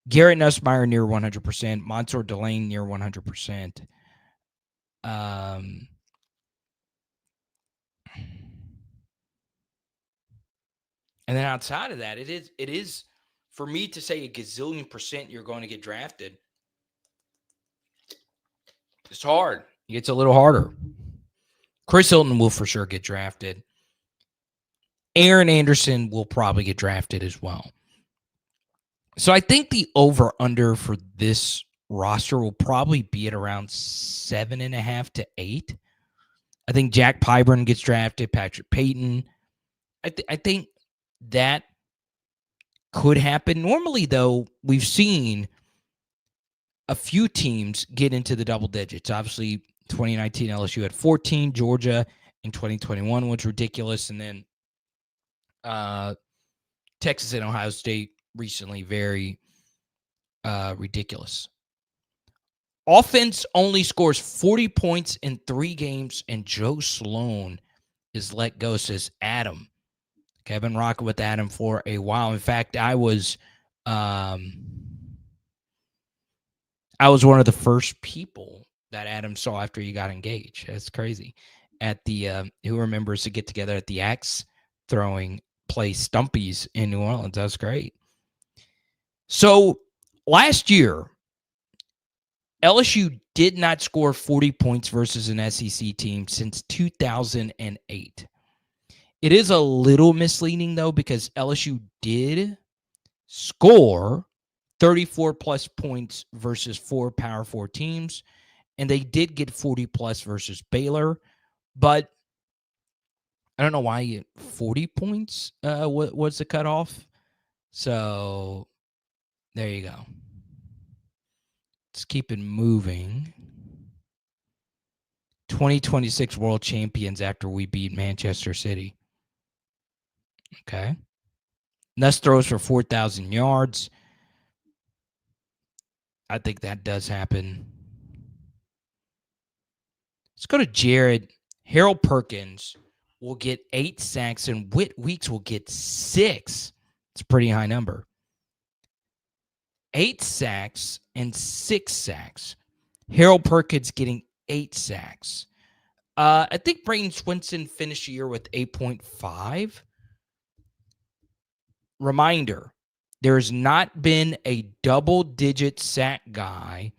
Garrett Nussmeier near 100%. Mansour Delane near 100%. And then outside of that, it is for me to say a gazillion % you're going to get drafted. It's hard. It gets a little harder. Chris Hilton will for sure get drafted. Aaron Anderson will probably get drafted as well. So I think the over-under for this roster will probably be at around 7.5 to 8. I think Jack Pyburn gets drafted, Patrick Payton. I think that could happen. Normally, though, we've seen a few teams get into the double digits. Obviously, 2019 LSU had 14. Georgia in 2021 was ridiculous. And then Texas and Ohio State recently, very ridiculous. Offense only scores 40 points in 3 games, and Joe Sloan is let go, says Adam. Okay, I've been rocking with Adam for a while. In fact, I was one of the first people that Adam saw after he got engaged. That's crazy. At the who remembers to get together at the axe throwing place Stumpy's in New Orleans. That's great. So last year, LSU did not score 40 points versus an SEC team since 2008. It is a little misleading, though, because LSU did score 34-plus points versus 4 Power 4 teams, and they did get 40-plus versus Baylor. But I don't know why 40 points was the cutoff. So there you go. Let's keep it moving. 2026 world champions after we beat Manchester City. Okay. Nuss throws for 4,000 yards. I think that does happen. Let's go to Jared. Harold Perkins will get 8 sacks and Whit Weeks will get 6. It's a pretty high number. 8 sacks and 6 sacks. Harold Perkins getting 8 sacks. I think Braden Swinson finished the year with 8.5. Reminder, there's not been a double-digit sack guy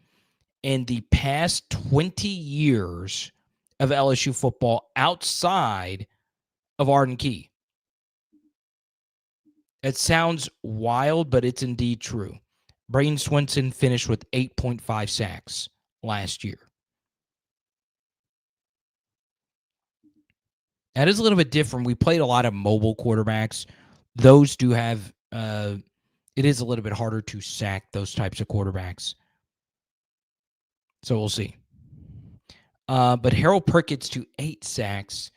in the past 20 years of LSU football outside of Arden Key. It sounds wild, but it's indeed true. Braden Swinson finished with 8.5 sacks last year. That is a little bit different. We played a lot of mobile quarterbacks. Those do have, it is a little bit harder to sack those types of quarterbacks. So we'll see. But Harold Perkins to 8 sacks.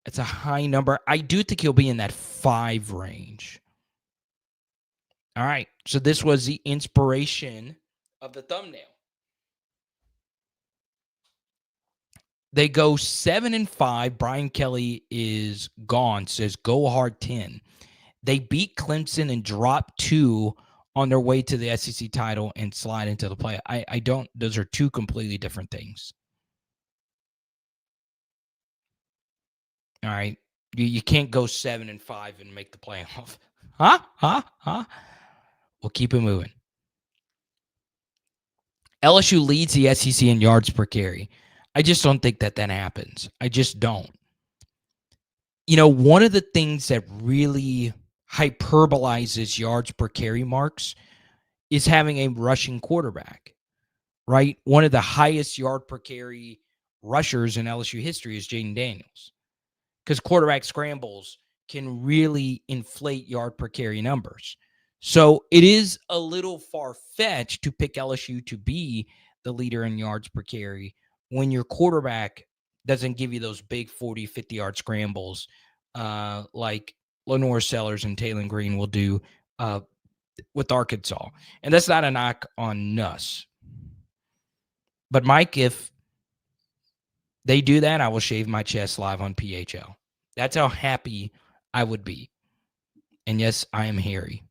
It's a high number. I do think he'll be in that 5 range. All right. So this was the inspiration of the thumbnail. They go 7-5. Brian Kelly is gone. Says go hard 10. They beat Clemson and drop 2 on their way to the SEC title and slide into the play. I don't. Those are 2 completely different things. All right. You can't go 7-5 and make the playoff. Huh? We'll keep it moving. LSU leads the SEC in yards per carry. I just don't think that happens. I just don't. You know, one of the things that really hyperbolizes yards per carry marks is having a rushing quarterback, right? One of the highest yard per carry rushers in LSU history is Jaden Daniels, because quarterback scrambles can really inflate yard per carry numbers. So it is a little far-fetched to pick LSU to be the leader in yards per carry when your quarterback doesn't give you those big 40, 50-yard scrambles like Lenore Sellers and Taylor Green will do with Arkansas. And that's not a knock on Nuss. But, Mike, if they do that, I will shave my chest live on PHL. That's how happy I would be. And, yes, I am hairy.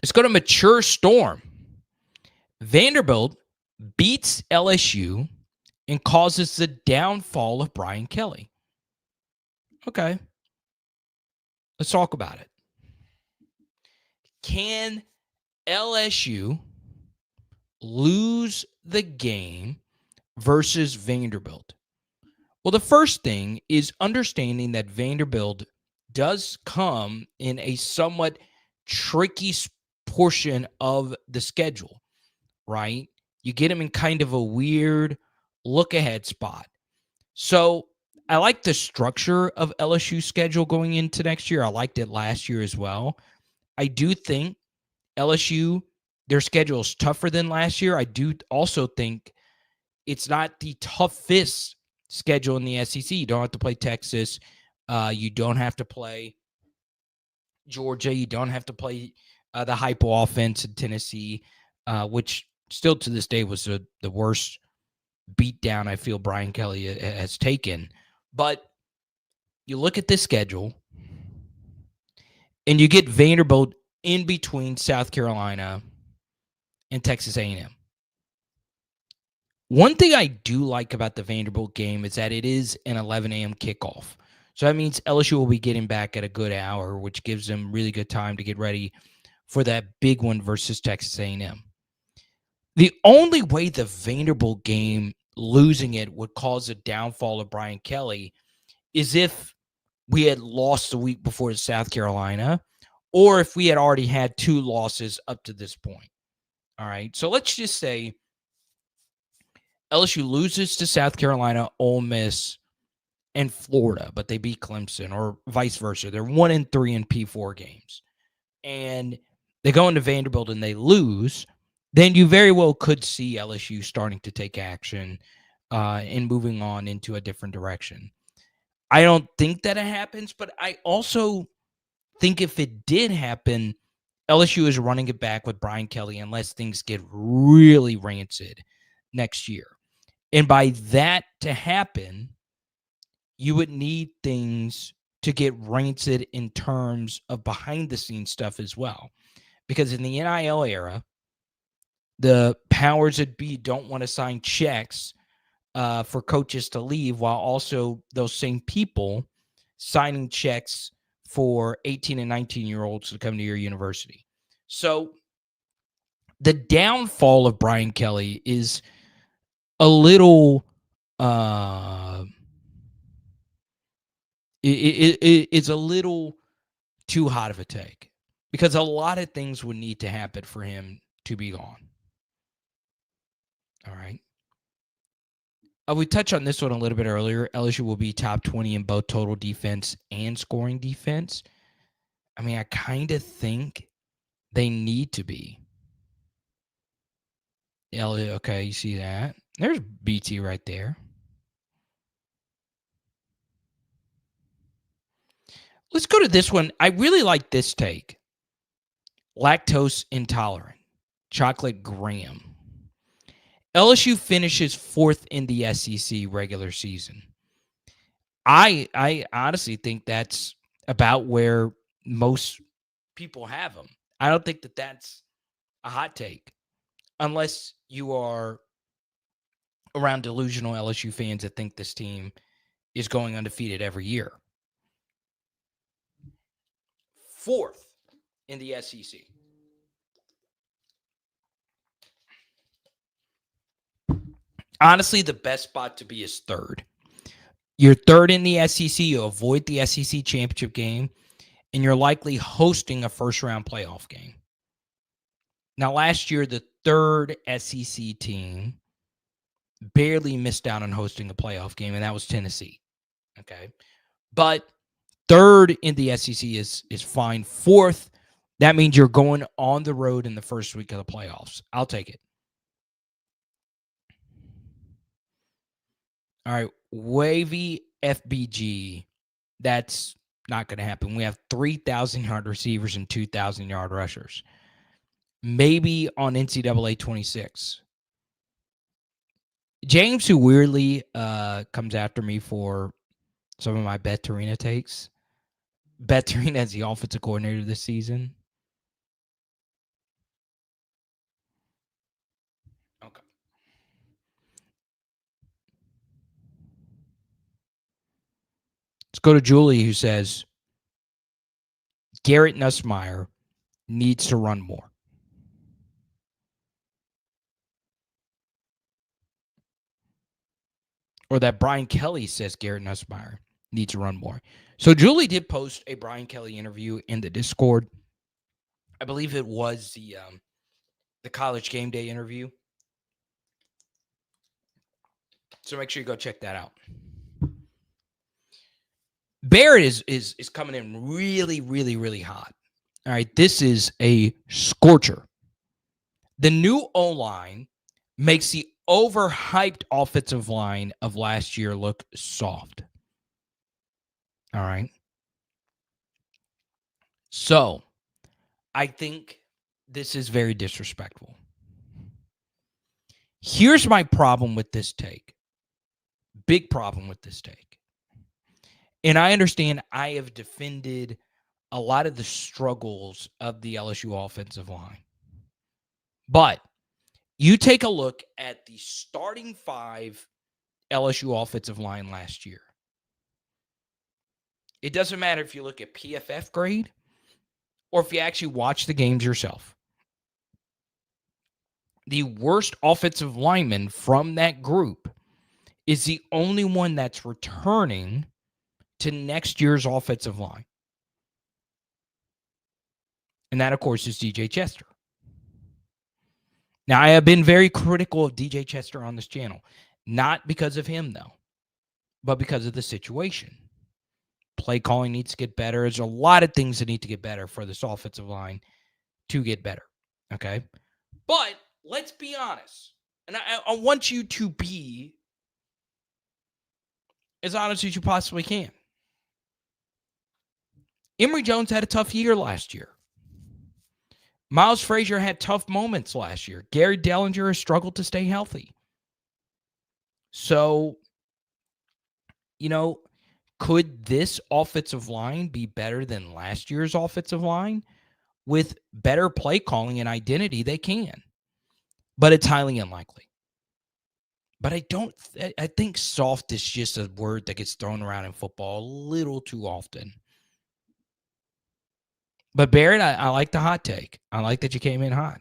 Let's go to Mature Storm. Vanderbilt beats LSU and causes the downfall of Brian Kelly. Okay, let's talk about it. Can LSU lose the game versus Vanderbilt? Well, the first thing is understanding that Vanderbilt does come in a somewhat tricky portion of the schedule, right? You get them in kind of a weird look ahead spot. So I like the structure of LSU's schedule going into next year. I liked it last year as well. I do think LSU, their schedule is tougher than last year. I do also think it's not the toughest schedule in the SEC. You don't have to play Texas. You don't have to play Georgia. You don't have to play the hypo offense in Tennessee, which still to this day was the worst beatdown I feel Brian Kelly has taken. But you look at this schedule, and you get Vanderbilt in between South Carolina and Texas A&M. One thing I do like about the Vanderbilt game is that it is an 11 a.m. kickoff. So that means LSU will be getting back at a good hour, which gives them really good time to get ready for that big one versus Texas A&M. The only way the Vanderbilt game, losing it, would cause a downfall of Brian Kelly is if we had lost the week before to South Carolina, or if we had already had 2 losses up to this point. All right. So let's just say LSU loses to South Carolina, Ole Miss, and Florida, but they beat Clemson, or vice versa. They're 1-3 in P4 games. And they go into Vanderbilt and they lose, then you very well could see LSU starting to take action and moving on into a different direction. I don't think that it happens, but I also think if it did happen, LSU is running it back with Brian Kelly unless things get really rancid next year. And by that to happen, you would need things to get rancid in terms of behind the scenes stuff as well. Because in the NIL era, the powers that be don't want to sign checks for coaches to leave, while also those same people signing checks for 18 and 19-year-olds to come to your university. So the downfall of Brian Kelly is a little it's a little too hot of a take, because a lot of things would need to happen for him to be gone. All right. We touched on this one a little bit earlier. LSU will be top 20 in both total defense and scoring defense. I mean, I kind of think they need to be. Okay, you see that? There's BT right there. Let's go to this one. I really like this take. Lactose intolerant. Chocolate Graham. LSU finishes 4th in the SEC regular season. I honestly think that's about where most people have them. I don't think that that's a hot take, unless you are around delusional LSU fans that think this team is going undefeated every year. 4th in the SEC. Honestly, the best spot to be is 3rd. You're 3rd in the SEC. You avoid the SEC championship game, and you're likely hosting a first-round playoff game. Now, last year, the 3rd SEC team barely missed out on hosting a playoff game, and that was Tennessee. Okay. But 3rd in the SEC is fine. 4th, that means you're going on the road in the first week of the playoffs. I'll take it. All right. Wavy FBG. That's not going to happen. We have 3,000-yard receivers and 2,000-yard rushers. Maybe on NCAA 26. James, who weirdly comes after me for some of my Bettarina takes. Bettarina as the offensive coordinator this season. Okay. Let's go to Julie, who says Garrett Nussmeier needs to run more. Or that Brian Kelly says Garrett Nussmeier needs to run more. So Julie did post a Brian Kelly interview in the Discord. I believe it was the College Game Day interview. So make sure you go check that out. Barrett is coming in really, really, really hot. All right, this is a scorcher. The new O-line makes the overhyped offensive line of last year look soft. All right. So I think this is very disrespectful. Here's my problem with this take. Big problem with this take. And I understand I have defended a lot of the struggles of the LSU offensive line. But you take a look at the starting 5 LSU offensive line last year. It doesn't matter if you look at PFF grade or if you actually watch the games yourself. The worst offensive lineman from that group is the only one that's returning to next year's offensive line. And that, of course, is DJ Chester. Now, I have been very critical of DJ Chester on this channel. Not because of him, though, but because of the situation. Play calling needs to get better. There's a lot of things that need to get better for this offensive line to get better. Okay? But let's be honest. And I want you to be as honest as you possibly can. Emory Jones had a tough year last year. Miles Frazier had tough moments last year. Gary Dellinger has struggled to stay healthy. So, could this offensive line be better than last year's offensive line? With better play calling and identity, they can. But it's highly unlikely. But I think soft is just a word that gets thrown around in football a little too often. But Barrett, I like the hot take. I like that you came in hot.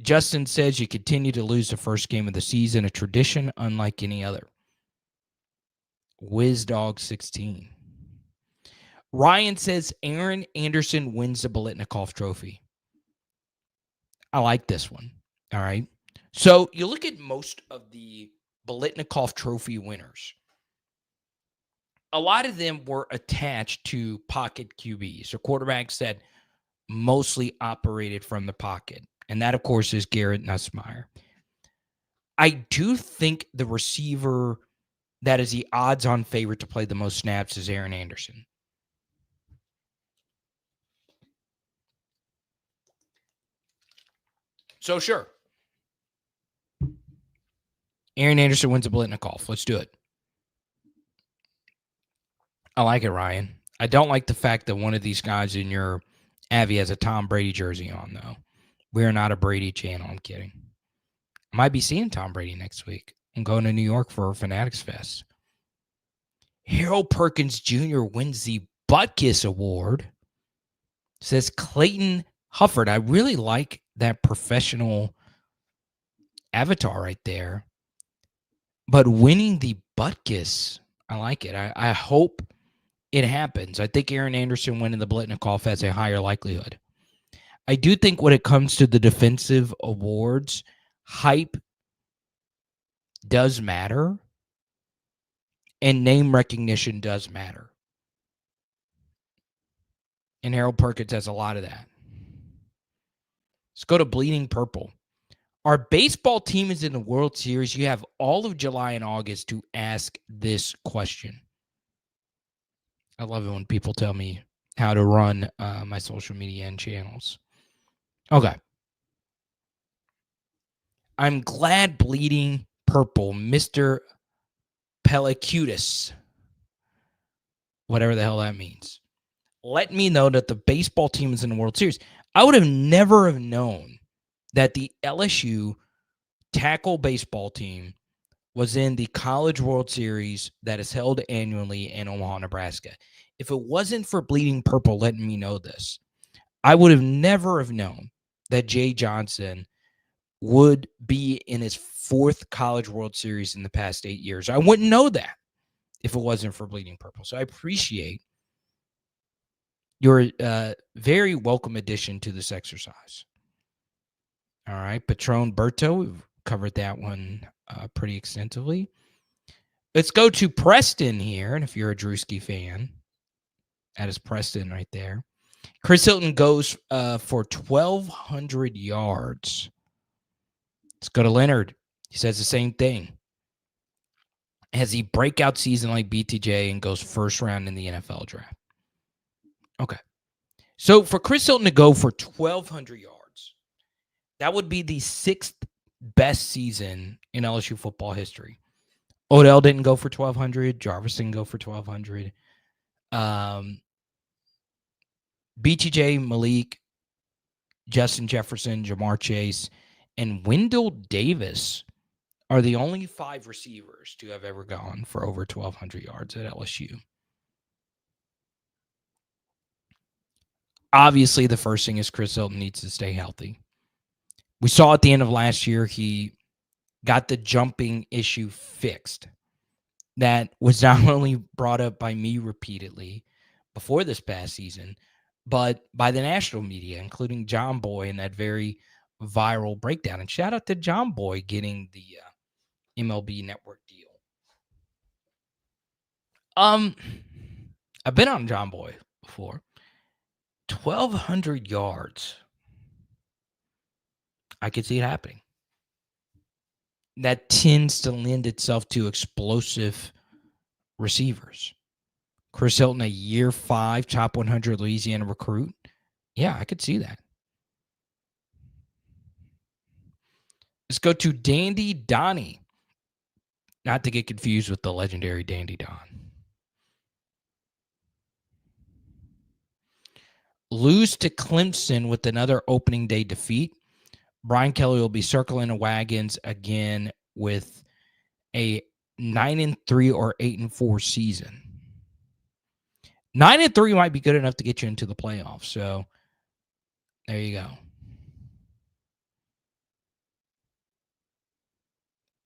Justin says you continue to lose the first game of the season, a tradition unlike any other. WizDog16. Ryan says Aaron Anderson wins the Biletnikoff Trophy. I like this one. All right. So you look at most of the Biletnikoff Trophy winners. A lot of them were attached to pocket QBs, or quarterbacks that mostly operated from the pocket. And that, of course, is Garrett Nussmeier. I do think the receiver that is the odds-on favorite to play the most snaps is Aaron Anderson. So, sure. Aaron Anderson wins a Biletnikoff. Let's do it. I like it, Ryan. I don't like the fact that one of these guys in your Avi has a Tom Brady jersey on, though. We're not a Brady channel. I'm kidding. I might be seeing Tom Brady next week. I'm going to New York for Fanatics Fest. Harold Perkins Jr. wins the Butkus Award. Says Clayton Hufford. I really like that professional avatar right there. But winning the Butkus, I like it. I hope it happens. I think Aaron Anderson winning the Biletnikoff has a higher likelihood. I do think when it comes to the defensive awards, hype does matter, and name recognition does matter. And Harold Perkins has a lot of that. Let's go to Bleeding Purple. Our baseball team is in the World Series. You have all of July and August to ask this question. I love it when people tell me how to run my social media and channels. Okay. I'm glad Bleeding Purple, Mr. Pelicutus, whatever the hell that means, let me know that the baseball team is in the World Series. I would have never have known that the LSU tackle baseball team was in the College World Series that is held annually in Omaha, Nebraska. If it wasn't for Bleeding Purple letting me know this, I would have never have known that Jay Johnson would be in his 4th College World Series in the past 8 years. I wouldn't know that if it wasn't for Bleeding Purple. So I appreciate your very welcome addition to this exercise. All right, Patron Berto, we've covered that one pretty extensively. Let's go to Preston here, and if you're a Drewski fan, that is Preston right there. Chris Hilton goes for 1,200 yards. Let's go to Leonard. He says the same thing. Has he breakout season like BTJ and goes first round in the NFL draft? Okay. So for Chris Hilton to go for 1,200 yards, that would be the 6th best season in LSU football history. Odell didn't go for 1,200. Jarvis didn't go for 1,200. BTJ, Malik, Justin Jefferson, Jamar Chase, and Wendell Davis are the only 5 receivers to have ever gone for over 1,200 yards at LSU. Obviously, the first thing is Chris Hilton needs to stay healthy. We saw at the end of last year, he got the jumping issue fixed. That was not only brought up by me repeatedly before this past season, but by the national media, including John Boy in that very viral breakdown. And shout out to John Boy getting the MLB Network deal. I've been on John Boy before. 1,200 yards. I could see it happening. That tends to lend itself to explosive receivers. Chris Hilton, a year 5, top 100 Louisiana recruit. Yeah, I could see that. Let's go to Dandy Donnie. Not to get confused with the legendary Dandy Don. Lose to Clemson with another opening day defeat. Brian Kelly will be circling the wagons again with a 9-3 or 8-4 season. 9-3 might be good enough to get you into the playoffs. So there you go.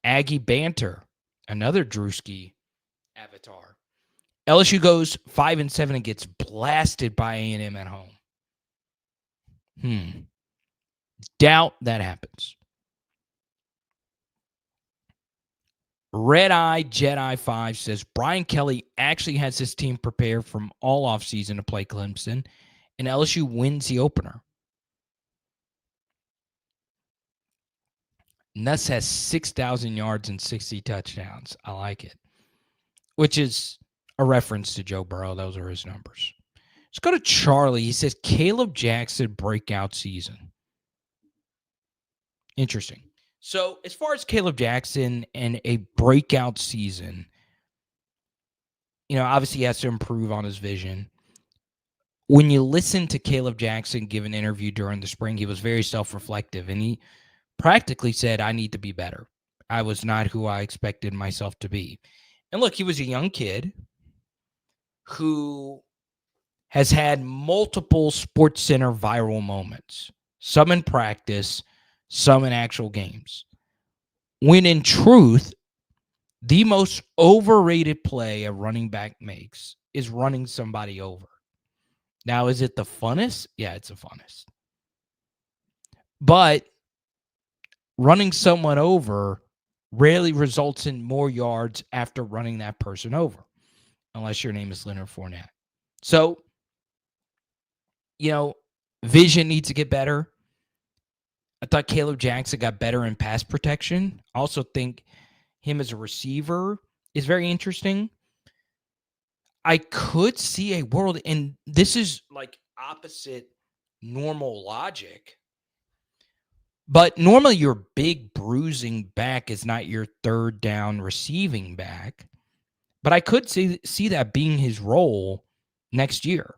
Aggie Banter, another Drewski avatar. LSU goes 5-7 and gets blasted by A&M at home. Doubt that happens. Red Eye Jedi 5 says Brian Kelly actually has his team prepared from all offseason to play Clemson, and LSU wins the opener. Nuss has 6,000 yards and 60 touchdowns. I like it. Which is a reference to Joe Burrow. Those are his numbers. Let's go to Charlie. He says Caleb Jackson breakout season. Interesting. So as far as Caleb Jackson and a breakout season, obviously he has to improve on his vision. When you listen to Caleb Jackson give an interview during the spring, he was very self-reflective, and he practically said, I need to be better. I was not who I expected myself to be. And look, he was a young kid who has had multiple SportsCenter viral moments, some in practice, some in actual games. When in truth, the most overrated play a running back makes is running somebody over. Now, is it the funnest? Yeah, it's the funnest. But running someone over rarely results in more yards after running that person over, unless your name is Leonard Fournette. So, vision needs to get better. I thought Caleb Jackson got better in pass protection. I also think him as a receiver is very interesting. I could see a world, and this is like opposite normal logic, but normally your big bruising back is not your third down receiving back. But I could see that being his role next year.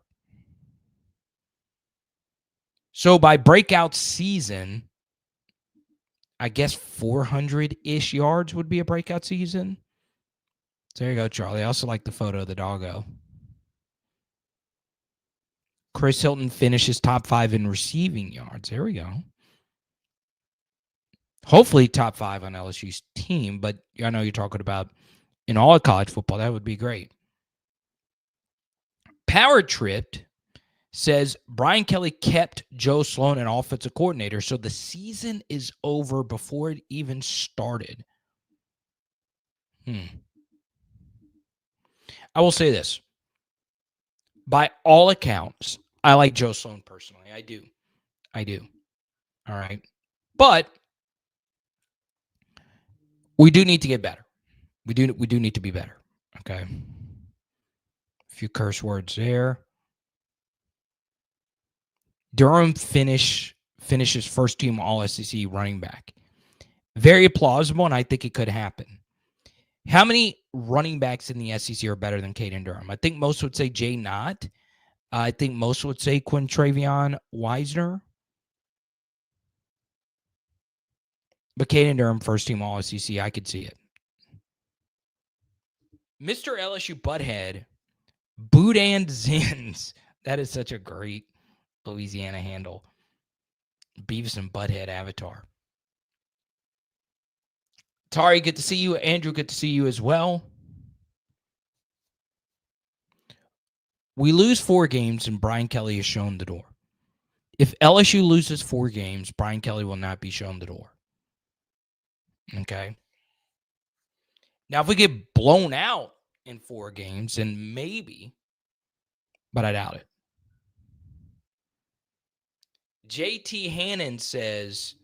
So by breakout season, I guess 400-ish yards would be a breakout season. So there you go, Charlie. I also like the photo of the doggo. Chris Hilton finishes top 5 in receiving yards. There we go. Hopefully top 5 on LSU's team, but I know you're talking about in all of college football. That would be great. Power Tripped says Brian Kelly kept Joe Sloan an offensive coordinator, so the season is over before it even started. I will say this. By all accounts, I like Joe Sloan personally. I do. All right. But we do need to get better. We do need to be better. Okay. A few curse words there. Durham finishes first team All SEC running back. Very plausible, and I think it could happen. How many running backs in the SEC are better than Caden Durham? I think most would say Jay Knott. I think most would say Quintravion Wisner. But Caden Durham, first team All SEC, I could see it. Mr. LSU Butthead, Boudin Zins. That is such a great Louisiana handle. Beavis and Butthead avatar. Tari, good to see you. Andrew, good to see you as well. We lose 4 games, and Brian Kelly is shown the door. If LSU loses 4 games, Brian Kelly will not be shown the door. Okay? Now, if we get blown out in 4 games, then maybe, but I doubt it. JT Hannon says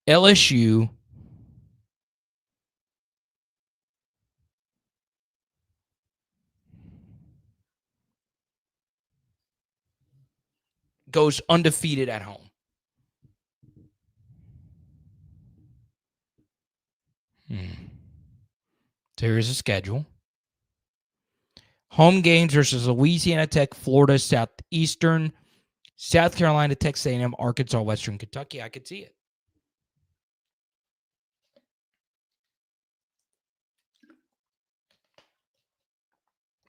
LSU goes undefeated at home. So here's the schedule. Home games versus Louisiana Tech, Florida, Southeastern, South Carolina, Texas A&M, Arkansas, Western Kentucky. I could see it.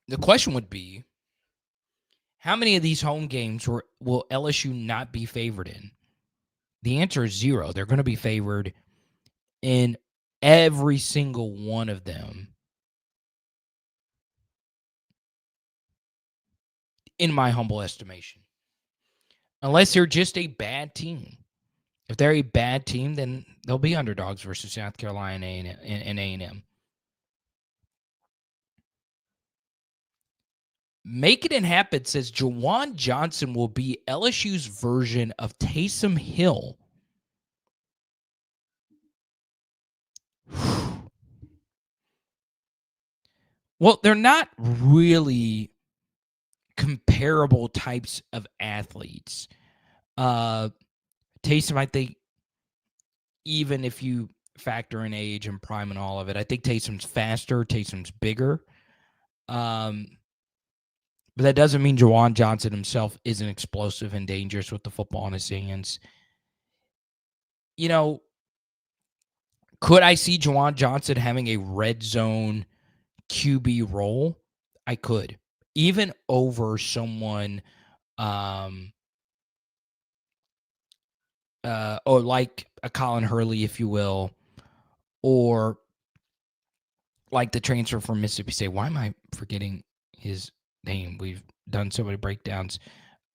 The question would be, how many of these home games will LSU not be favored in? The answer is 0. They're going to be favored in every single one of them, in my humble estimation. Unless they're just a bad team. If they're a bad team, then they'll be underdogs versus South Carolina and A&M. Make It Happen says Juwan Johnson will be LSU's version of Taysom Hill. Well, they're not really comparable types of athletes. Taysom, I think, even if you factor in age and prime and all of it, I think Taysom's faster, Taysom's bigger. But that doesn't mean Juwan Johnson himself isn't explosive and dangerous with the football in his hands. You know, could I see Juwan Johnson having a red zone QB role? I could. Even over someone or like a Colin Hurley, if you will, or like the transfer from Mississippi State. Why am I forgetting his name? We've done so many breakdowns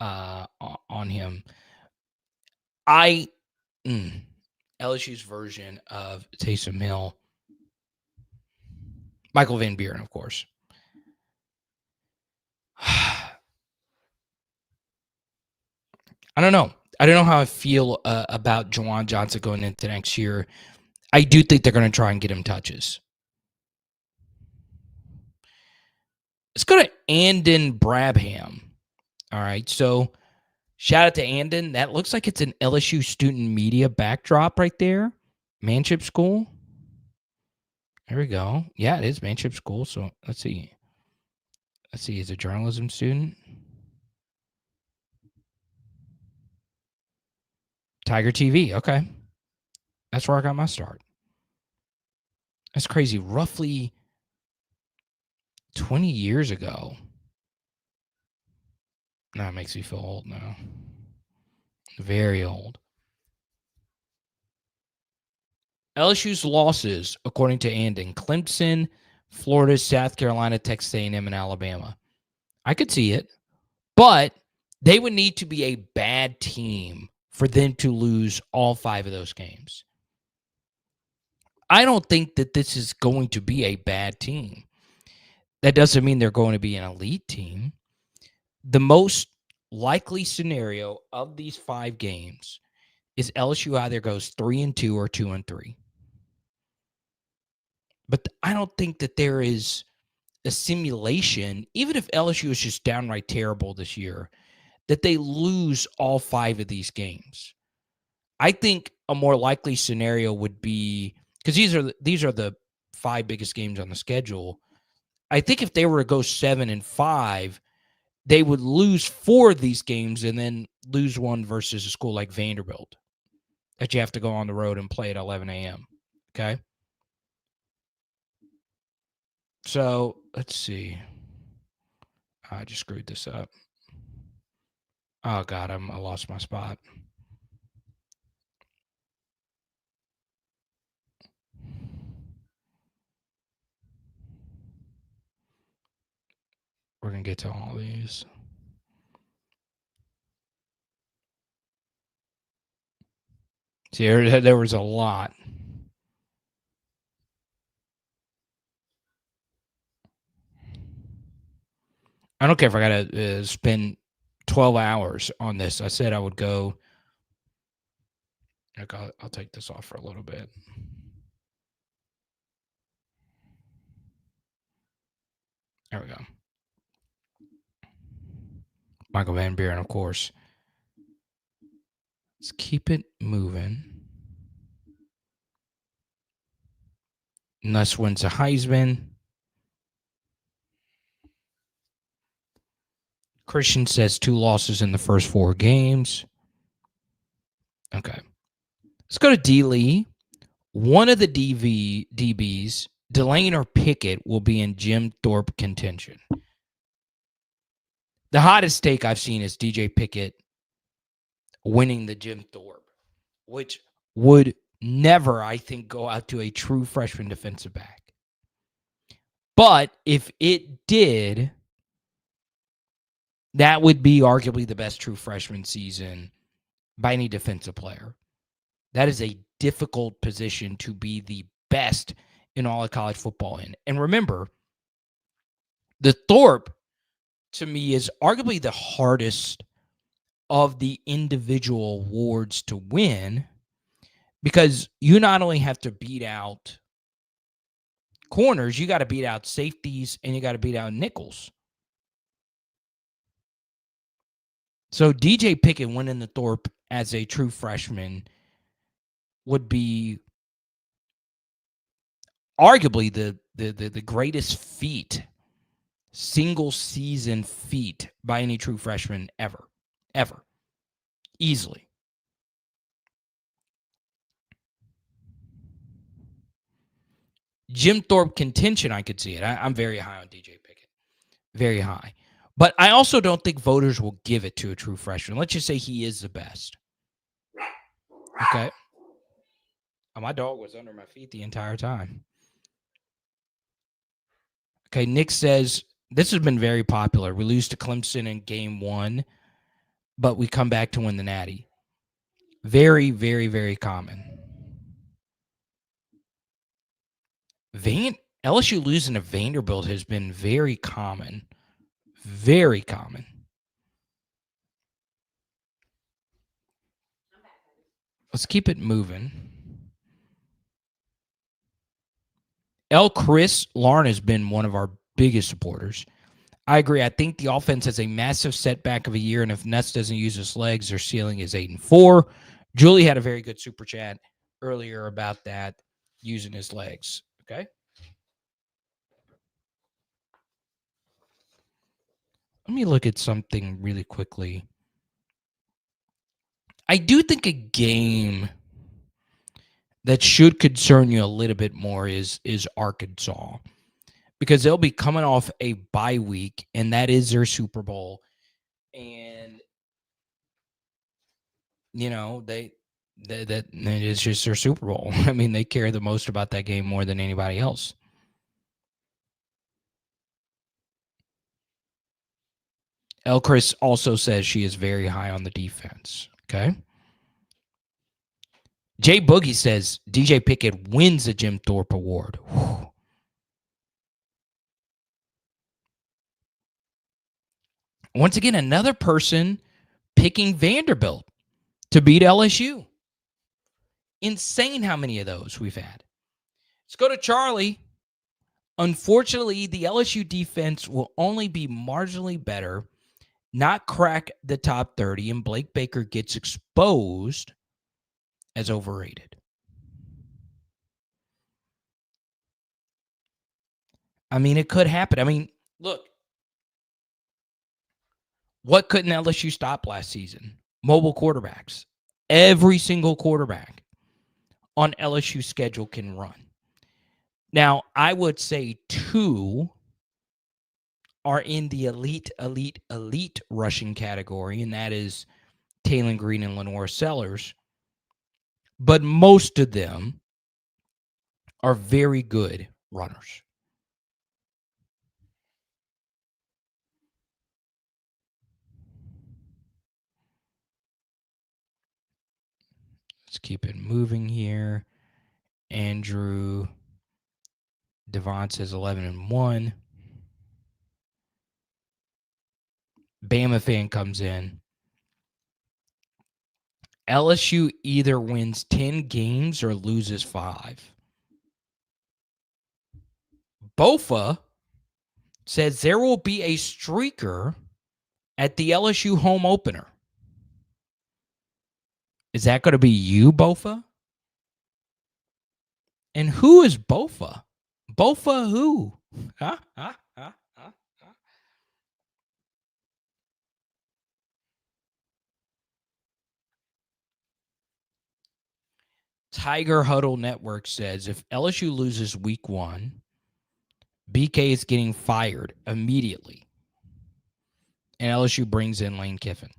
on him. LSU's version of Taysom Hill. Michael Van Buren, of course. I don't know. I don't know how I feel about Juwan Johnson going into next year. I do think they're going to try and get him touches. Let's go to Andon Brabham. All right, so shout out to Andon. That looks like it's an LSU student media backdrop right there. Manship School. There we go. Yeah, it is Manship School. So let's see. He's a journalism student. Tiger TV. Okay. That's where I got my start. That's crazy. Roughly 20 years ago. Now it makes me feel old now. Very old. LSU's losses, according to Andon: Clemson, Florida, South Carolina, Texas A&M, and Alabama. I could see it, but they would need to be a bad team for them to lose all 5 of those games. I don't think that this is going to be a bad team. That doesn't mean they're going to be an elite team. The most likely scenario of these 5 games is LSU either goes 3-2 or 2-3. But I don't think that there is a simulation, even if LSU is just downright terrible this year, that they lose all 5 of these games. I think a more likely scenario would be, because these are the 5 biggest games on the schedule. I think if they were to go 7-5, they would lose 4 of these games and then lose one versus a school like Vanderbilt that you have to go on the road and play at 11 a.m. Okay? So, let's see. I just screwed this up. Oh, God, I lost my spot. We're going to get to all these. See, there was a lot. I don't care if I got to spend 12 hours on this. I said I would go. I'll take this off for a little bit. There we go. Michael Van Buren, of course. Let's keep it moving. Nuss wins a Heisman. Christian says 2 losses in the first 4 games. Okay. Let's go to D. Lee. One of the DBs, Delane or Pickett, will be in Jim Thorpe contention. The hottest take I've seen is DJ Pickett winning the Jim Thorpe, which would never, I think, go out to a true freshman defensive back. But if it did, that would be arguably the best true freshman season by any defensive player. That is a difficult position to be the best in all of college football in. And remember, the Thorpe, to me, is arguably the hardest of the individual awards to win, because you not only have to beat out corners, you got to beat out safeties, and you got to beat out nickels. So DJ Pickett winning the Thorpe as a true freshman would be arguably the greatest feat, single season feat by any true freshman ever. Easily. Jim Thorpe contention, I could see it. I'm very high on DJ Pickett. Very high. But I also don't think voters will give it to a true freshman. Let's just say he is the best. Okay. Oh, my dog was under my feet the entire time. Okay, Nick says, this has been very popular. We lose to Clemson in game 1, but we come back to win the Natty. Very, very, very common. LSU losing to Vanderbilt has been very common. Very common. Let's keep it moving. Chris Lauren has been one of our biggest supporters. I agree. I think the offense has a massive setback of a year, and if Nuss doesn't use his legs, their ceiling is 8-4. Julie had a very good super chat earlier about that, using his legs. Okay. Let me look at something really quickly. I do think a game that should concern you a little bit more is Arkansas, because they'll be coming off a bye week, and that is their Super Bowl. And, that it's just their Super Bowl. I mean, they care the most about that game more than anybody else. El Chris also says she is very high on the defense. Okay. Jay Boogie says DJ Pickett wins the Jim Thorpe Award. Whew. Once again, another person picking Vanderbilt to beat LSU. Insane how many of those we've had. Let's go to Charlie. Unfortunately, the LSU defense will only be marginally better, not crack the top 30, and Blake Baker gets exposed as overrated. I mean, it could happen. I mean, look, what couldn't LSU stop last season? Mobile quarterbacks. Every single quarterback on LSU's schedule can run. Now, I would say 2 are in the elite rushing category, and that is Taylon Green and Lenore Sellers. But most of them are very good runners. Let's keep it moving here. Andrew Devon says 11-1. Bama fan comes in. LSU either wins 10 games or loses 5. Bofa says there will be a streaker at the LSU home opener. Is that going to be you, Bofa? And who is Bofa? Bofa who? Huh? Tiger Huddle Network says if LSU loses week 1, BK is getting fired immediately. And LSU brings in Lane Kiffin.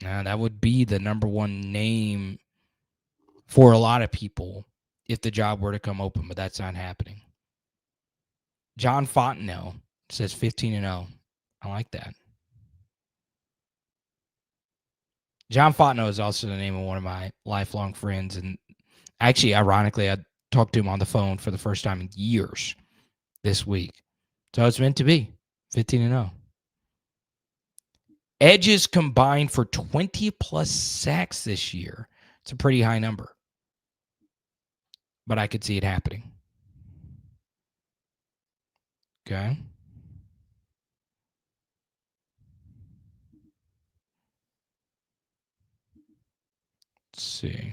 Now, that would be the number one name for a lot of people if the job were to come open, but that's not happening. John Fontenelle says 15-0. I like that. John Fontenelle is also the name of one of my lifelong friends. And actually, ironically, I talked to him on the phone for the first time in years this week. So it's meant to be 15-0. Edges combined for 20-plus sacks this year. It's a pretty high number. But I could see it happening. Okay. Let's see.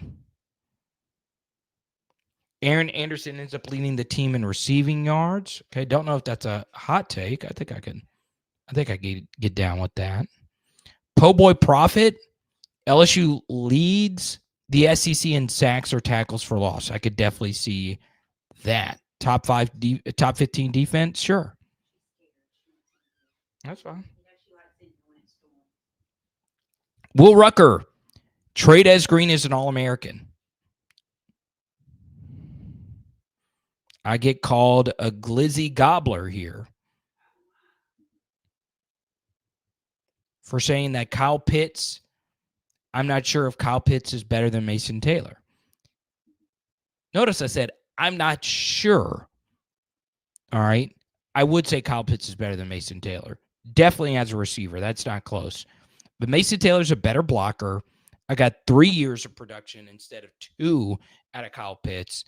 Aaron Anderson ends up leading the team in receiving yards. Okay, don't know if that's a hot take. I think I can get down with that. Po' Boy Profit, LSU leads the SEC in sacks or tackles for loss. I could definitely see that. Top 15 defense, sure. That's fine. Will Rucker, Trade as Green is an All-American. I get called a glizzy gobbler here for saying that Kyle Pitts, I'm not sure if Kyle Pitts is better than Mason Taylor. Notice I said, I'm not sure. All right. I would say Kyle Pitts is better than Mason Taylor. Definitely as a receiver. That's not close. But Mason Taylor's a better blocker. I got 3 years of production instead of 2 out of Kyle Pitts.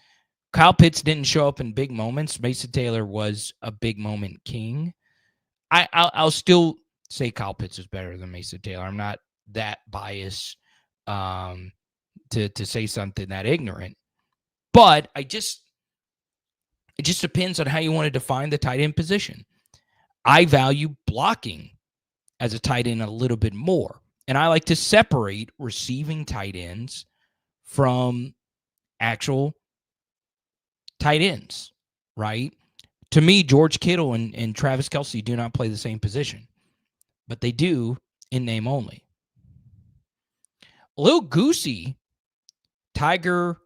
Kyle Pitts didn't show up in big moments. Mason Taylor was a big moment king. I'll still say Kyle Pitts is better than Mason Taylor. I'm not that biased to say something that ignorant. But it just depends on how you want to define the tight end position. I value blocking as a tight end a little bit more. And I like to separate receiving tight ends from actual tight ends, right? To me, George Kittle and Travis Kelce do not play the same position, but they do in name only. Lil Goosey, Tiger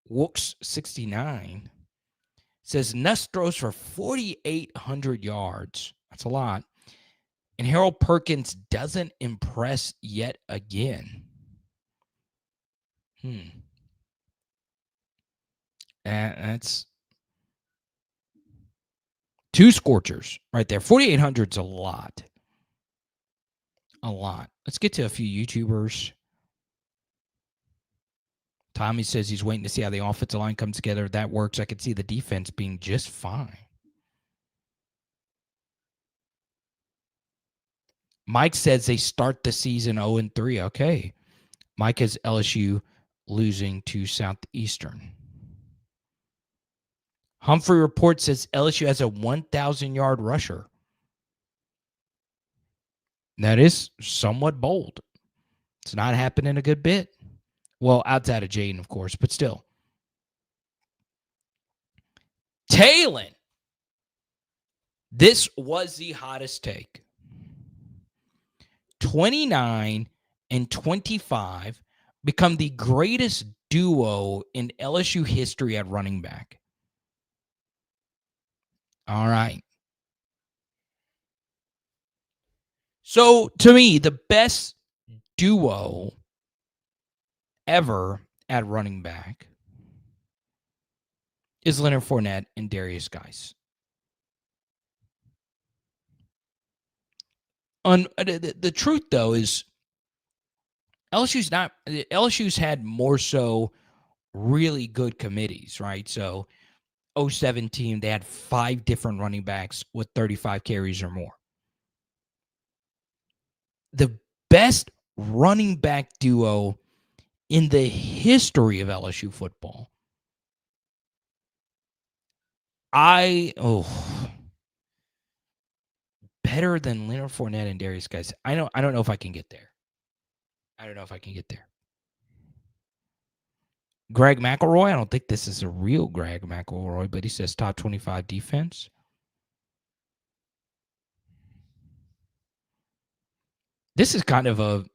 Wooks 69, says Nuss throws for 4,800 yards. That's a lot. And Harold Perkins doesn't impress yet again. That's two scorchers right there. 4,800 is a lot. A lot. Let's get to a few YouTubers. Tommy says he's waiting to see how the offensive line comes together. If that works, I could see the defense being just fine. Mike says they start the season 0-3. Okay. Mike has LSU losing to Southeastern. Humphrey Report says LSU has a 1,000-yard rusher. That is somewhat bold. It's not happening a good bit. Well, outside of Jaden, of course, but still. Talon. This was the hottest take. 29 and 25 become the greatest duo in LSU history at running back. All right. So, to me, the best duo ever at running back is Leonard Fournette and Darius Guice. The truth, though, is LSU's had more so really good committees, right? So 07 team, they had 5 different running backs with 35 carries or more. The best running back duo in the history of LSU football. Better than Leonard Fournette and Darius Guice. I don't know if I can get there. Greg McElroy, I don't think this is a real Greg McElroy, but he says top 25 defense. This is kind of a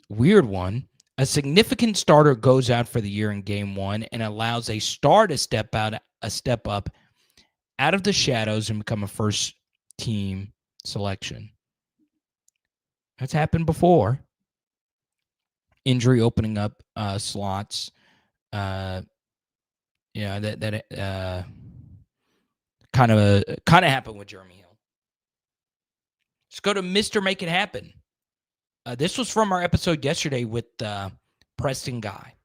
weird one. A significant starter goes out for the year in game 1 and allows a star to step up out of the shadows and become a first team selection. That's happened before. Injury opening up slots. That kind of happened with Jeremy Hill. Let's go to Mr. Make It Happen. This was from our episode yesterday with Preston Guy.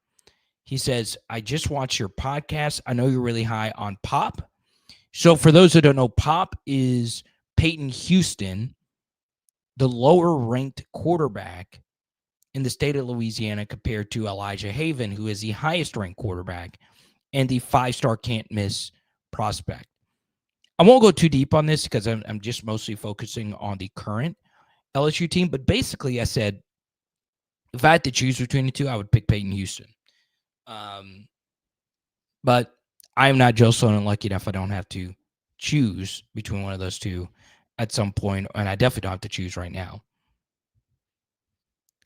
He says, I just watched your podcast. I know you're really high on Pop. So for those who don't know, Pop is Peyton Houston, the lower-ranked quarterback in the state of Louisiana compared to Elijah Haven, who is the highest-ranked quarterback and the 5-star can't-miss prospect. I won't go too deep on this because I'm just mostly focusing on the current LSU team. But basically, I said, if I had to choose between the two, I would pick Peyton Houston. But I am not Joe Sloan and lucky enough I don't have to choose between one of those two at some point, and I definitely don't have to choose right now.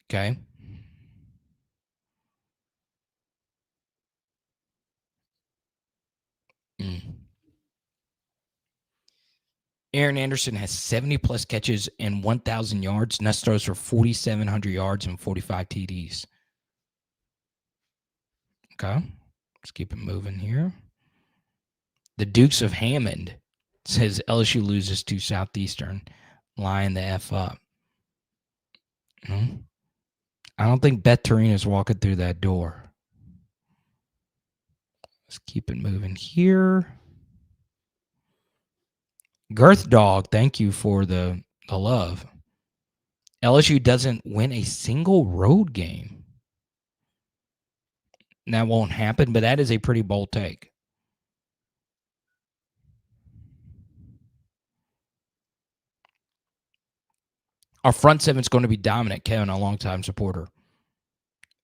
Okay? Aaron Anderson has 70-plus catches and 1,000 yards. Nuss throws for 4,700 yards and 45 TDs. Okay. Let's keep it moving here. The Dukes of Hammond says LSU loses to Southeastern. Line the F up. I don't think Beth Torina's walking through that door. Let's keep it moving here. Girth Dog, thank you for the love. LSU doesn't win a single road game. That won't happen, but that is a pretty bold take. Our front seven is going to be dominant. Kevin, a longtime supporter.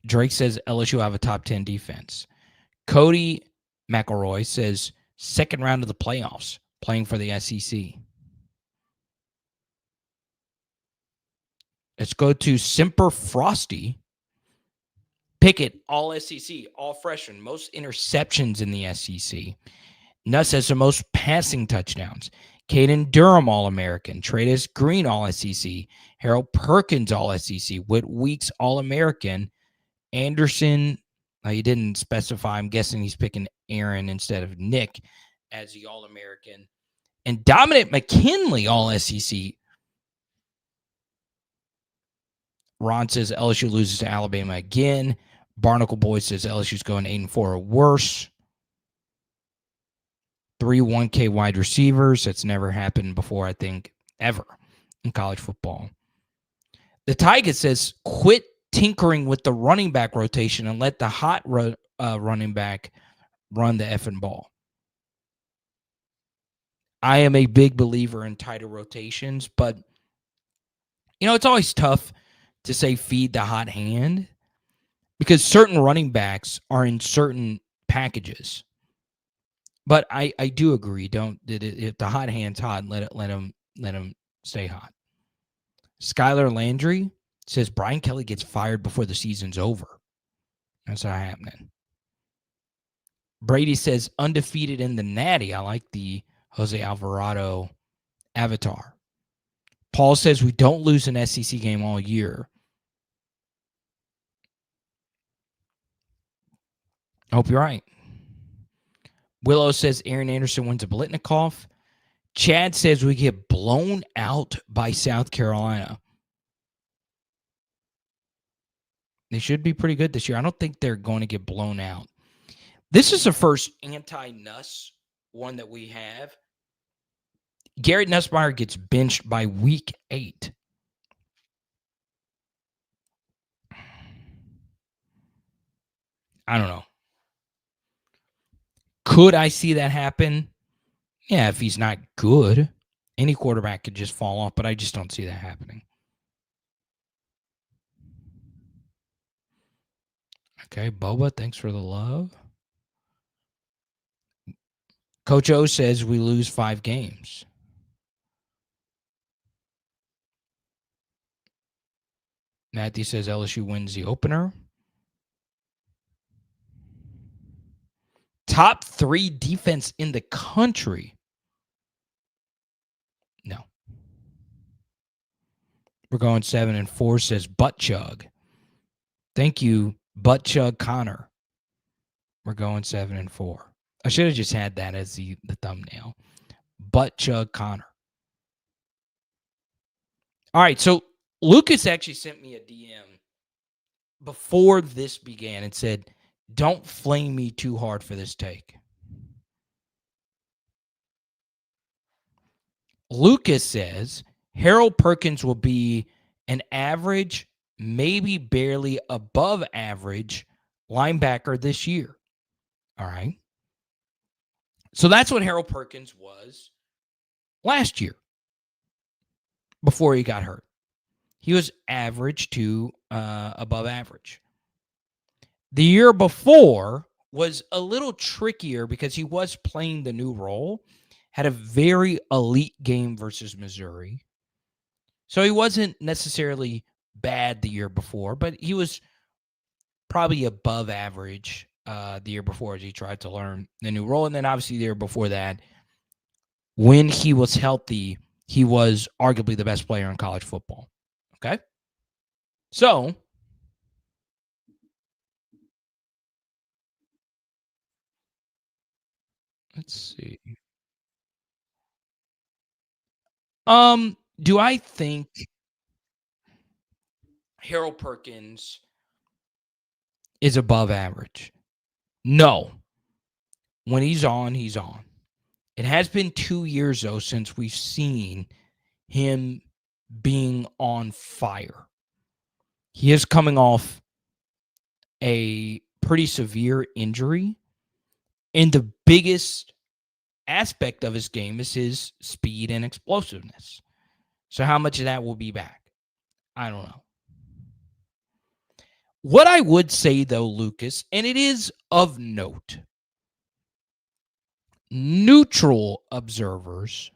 Drake says LSU have a top 10 defense. Cody McElroy says second round of the playoffs, playing for the SEC. Let's go to Semper Frosty. Pickett, all SEC, all freshman, most interceptions in the SEC. Nuss has the most passing touchdowns. Caden Durham, All-American. Tradus Green, All-SEC. Harold Perkins, All-SEC. Whit Weeks, All-American. Anderson, he didn't specify. I'm guessing he's picking Aaron instead of Nick as the All-American. And Dominic McKinley, All-SEC. Ron says LSU loses to Alabama again. Barnacle Boy says LSU's going 8-4 or worse. 3 1K wide receivers. That's never happened before, I think, ever in college football. The Tiger says quit tinkering with the running back rotation and let the hot running back run the effing ball. I am a big believer in tighter rotations, but, it's always tough to say feed the hot hand because certain running backs are in certain packages. But I do agree. If the hot hand's hot, let him stay hot. Skylar Landry says Brian Kelly gets fired before the season's over. That's not happening. Brady says undefeated in the Natty. I like the Jose Alvarado avatar. Paul says we don't lose an SEC game all year. I hope you're right. Willow says Aaron Anderson wins a Blitnikoff. Chad says we get blown out by South Carolina. They should be pretty good this year. I don't think they're going to get blown out. This is the first anti-Nuss one that we have. Garrett Nussmeier gets benched by week 8. I don't know. Could I see that happen? Yeah, if he's not good. Any quarterback could just fall off, but I just don't see that happening. Okay, Boba, thanks for the love. Coach O says we lose 5 games. Matthew says LSU wins the opener. Top 3 defense in the country. No. We're going 7-4, says Butt Chug. Thank you, Butt Chug Connor. We're going 7-4. I should have just had that as the thumbnail. Butt Chug Connor. All right, so Lucas actually sent me a DM before this began and said, don't flame me too hard for this take. Lucas says Harold Perkins will be an average, maybe barely above average linebacker this year. All right. So that's what Harold Perkins was last year before he got hurt. He was average to above average. The year before was a little trickier because he was playing the new role, had a very elite game versus Missouri. So he wasn't necessarily bad the year before, but he was probably above average the year before as he tried to learn the new role. And then obviously the year before that, when he was healthy, he was arguably the best player in college football. Okay? So let's see. Do I think Harold Perkins is above average? No. When he's on, he's on. It has been 2 years, though, since we've seen him being on fire. He is coming off a pretty severe injury, and the biggest aspect of his game is his speed and explosiveness. So how much of that will be back? I don't know. What I would say, though, Lucas, and it is of note, neutral observers,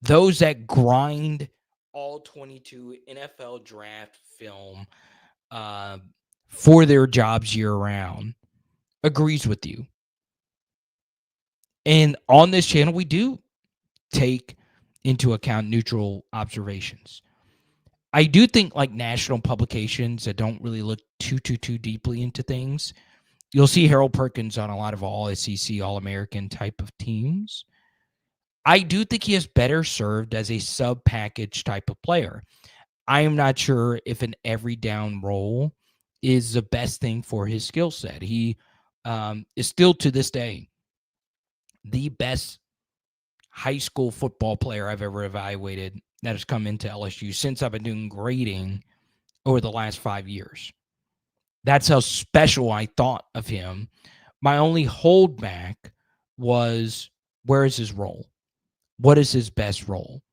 those that grind all 22 NFL draft film uh, for their jobs year-round, agrees with you. And on this channel, we do take into account neutral observations. I do think like national publications that don't really look too deeply into things, you'll see Harold Perkins on a lot of all SEC, All-American type of teams. I do think he is better served as a sub-package type of player. I am not sure if an every down role is the best thing for his skill set. He is still to this day the best high school football player I've ever evaluated that has come into LSU since I've been doing grading over the last 5 years. That's how special I thought of him. My only holdback was, where is his role? What is his best role?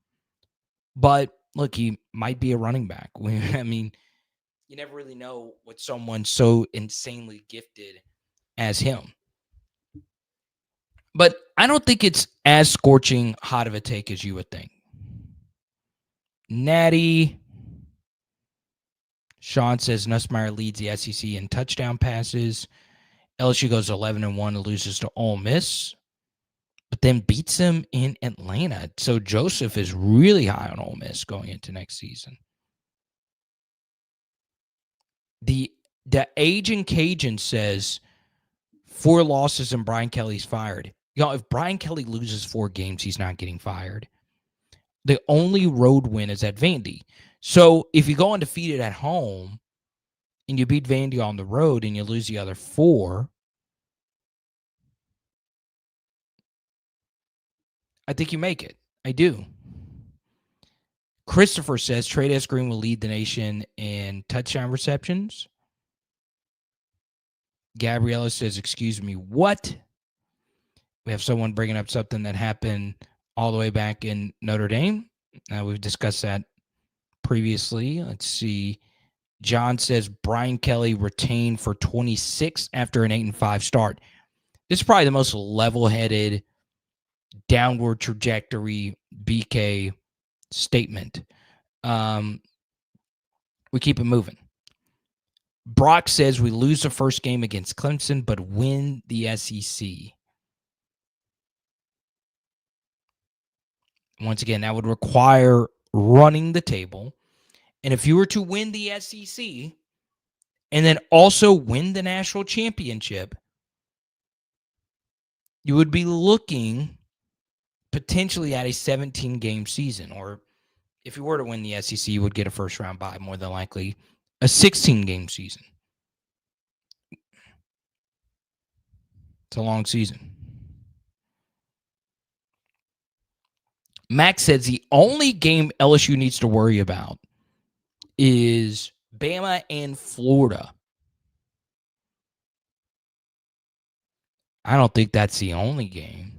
But look, he might be a running back. I mean, you never really know with someone so insanely gifted as him. But I don't think it's as scorching hot of a take as you would think. Natty Sean says Nussmeier leads the SEC in touchdown passes. LSU goes 11-1 and loses to Ole Miss, but then beats them in Atlanta. So Joseph is really high on Ole Miss going into next season. The Agent Cajun says 4 losses and Brian Kelly's fired. If Brian Kelly loses 4 games, he's not getting fired. The only road win is at Vandy. So if you go undefeated at home and you beat Vandy on the road and you lose the other 4, I think you make it. I do. Christopher says Trey S. Green will lead the nation in touchdown receptions. Gabriella says, excuse me, what? We have someone bringing up something that happened all the way back in Notre Dame. We've discussed that previously. Let's see. John says Brian Kelly retained for 26 after an 8-5 start. This is probably the most level-headed, downward trajectory BK statement. We keep it moving. Brock says we lose the first game against Clemson, but win the SEC. Once again, that would require running the table. And if you were to win the SEC and then also win the national championship, you would be looking potentially at a 17-game season. Or if you were to win the SEC, you would get a first-round bye, more than likely a 16-game season. It's a long season. Max says the only game LSU needs to worry about is Bama and Florida. I don't think that's the only game.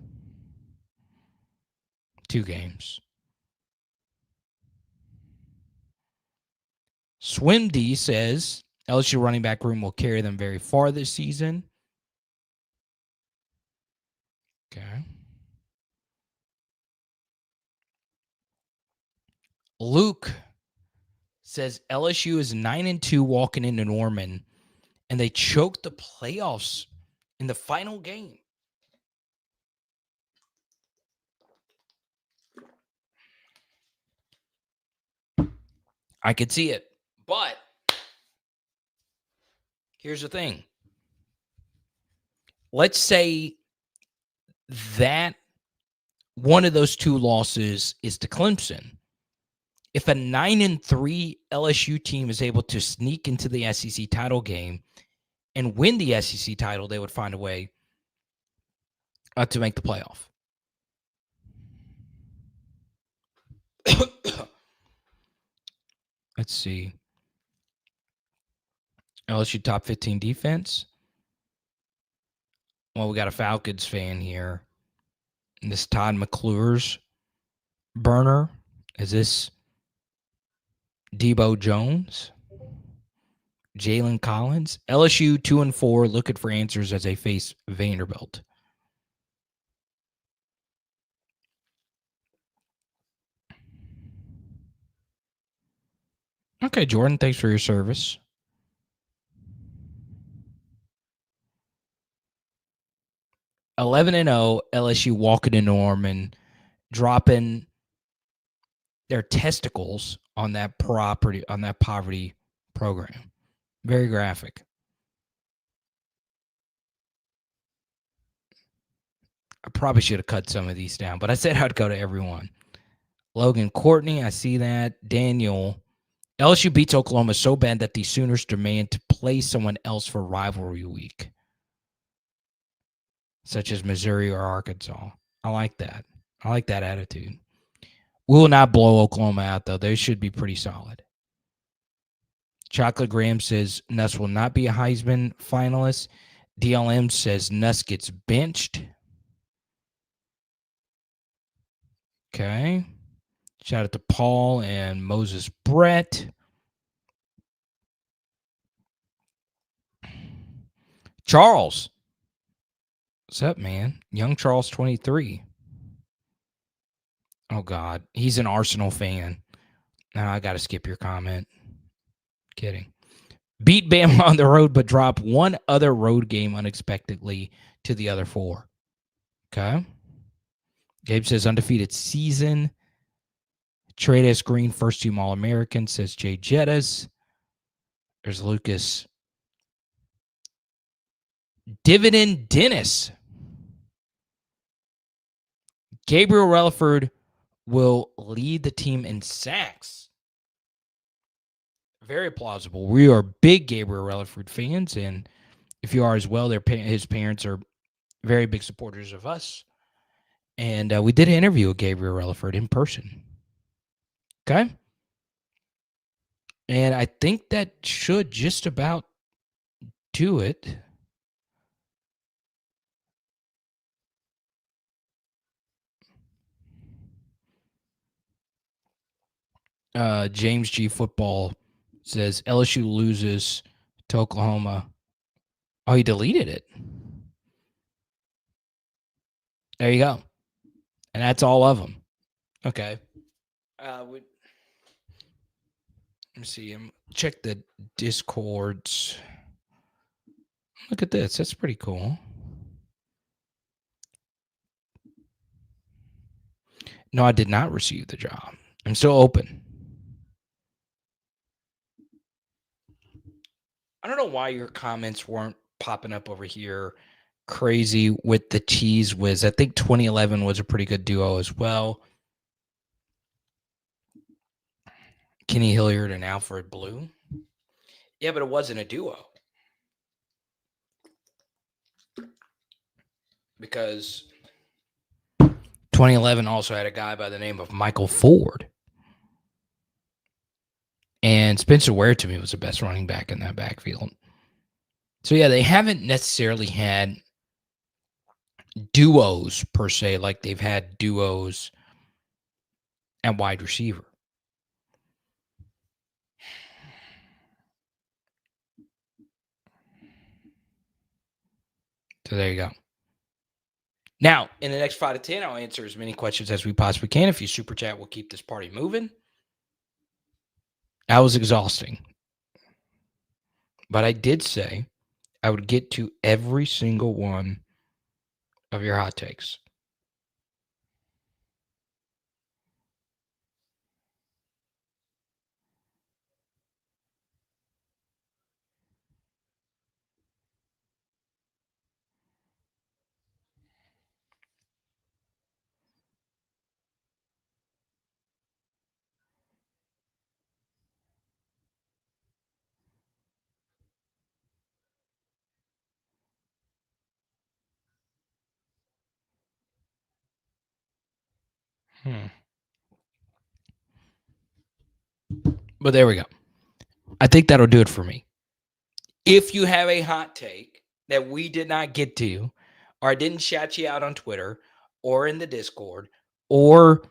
2 games. Swim D says LSU running back room will carry them very far this season. Okay. Luke says LSU is 9-2 walking into Norman, and they choked the playoffs in the final game. I could see it, but here's the thing. Let's say that one of those 2 losses is to Clemson. If a 9-3 LSU team is able to sneak into the SEC title game and win the SEC title, they would find a way to make the playoff. Let's see. LSU top 15 defense. Well, we got a Falcons fan here. And this Todd McClure's burner. Is this Debo Jones? Jalen Collins. LSU 2-4, looking for answers as they face Vanderbilt. Okay, Jordan, thanks for your service. 11-0, LSU walking into Norman, dropping their testicles on that poverty program. Very graphic. I probably should have cut some of these down, but I said I'd go to everyone. Logan Courtney, I see that. Daniel. LSU beats Oklahoma so bad that the Sooners demand to play someone else for rivalry week, such as Missouri or Arkansas. I like that. I like that attitude. We will not blow Oklahoma out, though. They should be pretty solid. Chocolate Graham says Nuss will not be a Heisman finalist. DLM says Nuss gets benched. Okay. Shout out to Paul and Moses Brett. Charles. What's up, man? Young Charles 23. Oh, God. He's an Arsenal fan. Now I got to skip your comment. Kidding. Beat Bama on the road, but drop one other road game unexpectedly to the other four. Okay. Gabe says undefeated season. Trade S. Green, first team All-American, says Jay Jettas. There's Lucas. Dividend Dennis. Gabriel Relaford will lead the team in sacks. Very plausible. We are big Gabriel Relaford fans, and if you are as well, his parents are very big supporters of us. And we did an interview with Gabriel Relaford in person. Okay? And I think that should just about do it. James G. Football says LSU loses to Oklahoma. Oh, he deleted it. There you go. And that's all of them. Okay. Let me see. Check the Discords. Look at this. That's pretty cool. No, I did not receive the job. I'm still open. I don't know why your comments weren't popping up over here crazy with the Cheese Whiz. I think 2011 was a pretty good duo as well. Kenny Hilliard and Alfred Blue. Yeah, but it wasn't a duo. Because 2011 also had a guy by the name of Michael Ford. And Spencer Ware, to me, was the best running back in that backfield. So, yeah, they haven't necessarily had duos, per se, like they've had duos at wide receiver. So, there you go. Now, in the next 5 to 10, I'll answer as many questions as we possibly can. If you super chat, we'll keep this party moving. That was exhausting. But I did say I would get to every single one of your hot takes. But there we go. I think that'll do it for me. If you have a hot take that we did not get to, or I didn't shout you out on Twitter or in the Discord or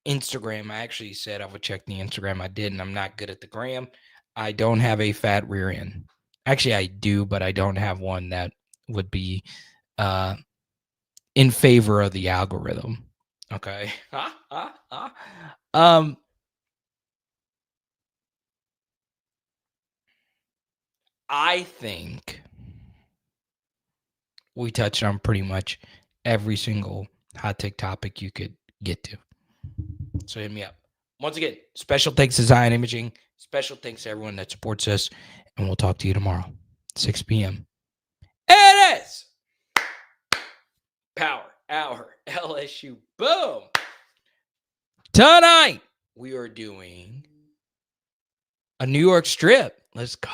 Instagram, I actually said I would check the Instagram. I didn't. I'm not good at the gram. I don't have a fat rear end. Actually, I do, but I don't have one that would be in favor of the algorithm. Okay. I think we touched on pretty much every single hot take topic you could get to. So hit me up. Once again, special thanks to Zion Imaging. Special thanks to everyone that supports us. And we'll talk to you tomorrow, 6 p.m. It is Power Hour LSU. Boom. Tonight, we are doing a New York strip. Let's go.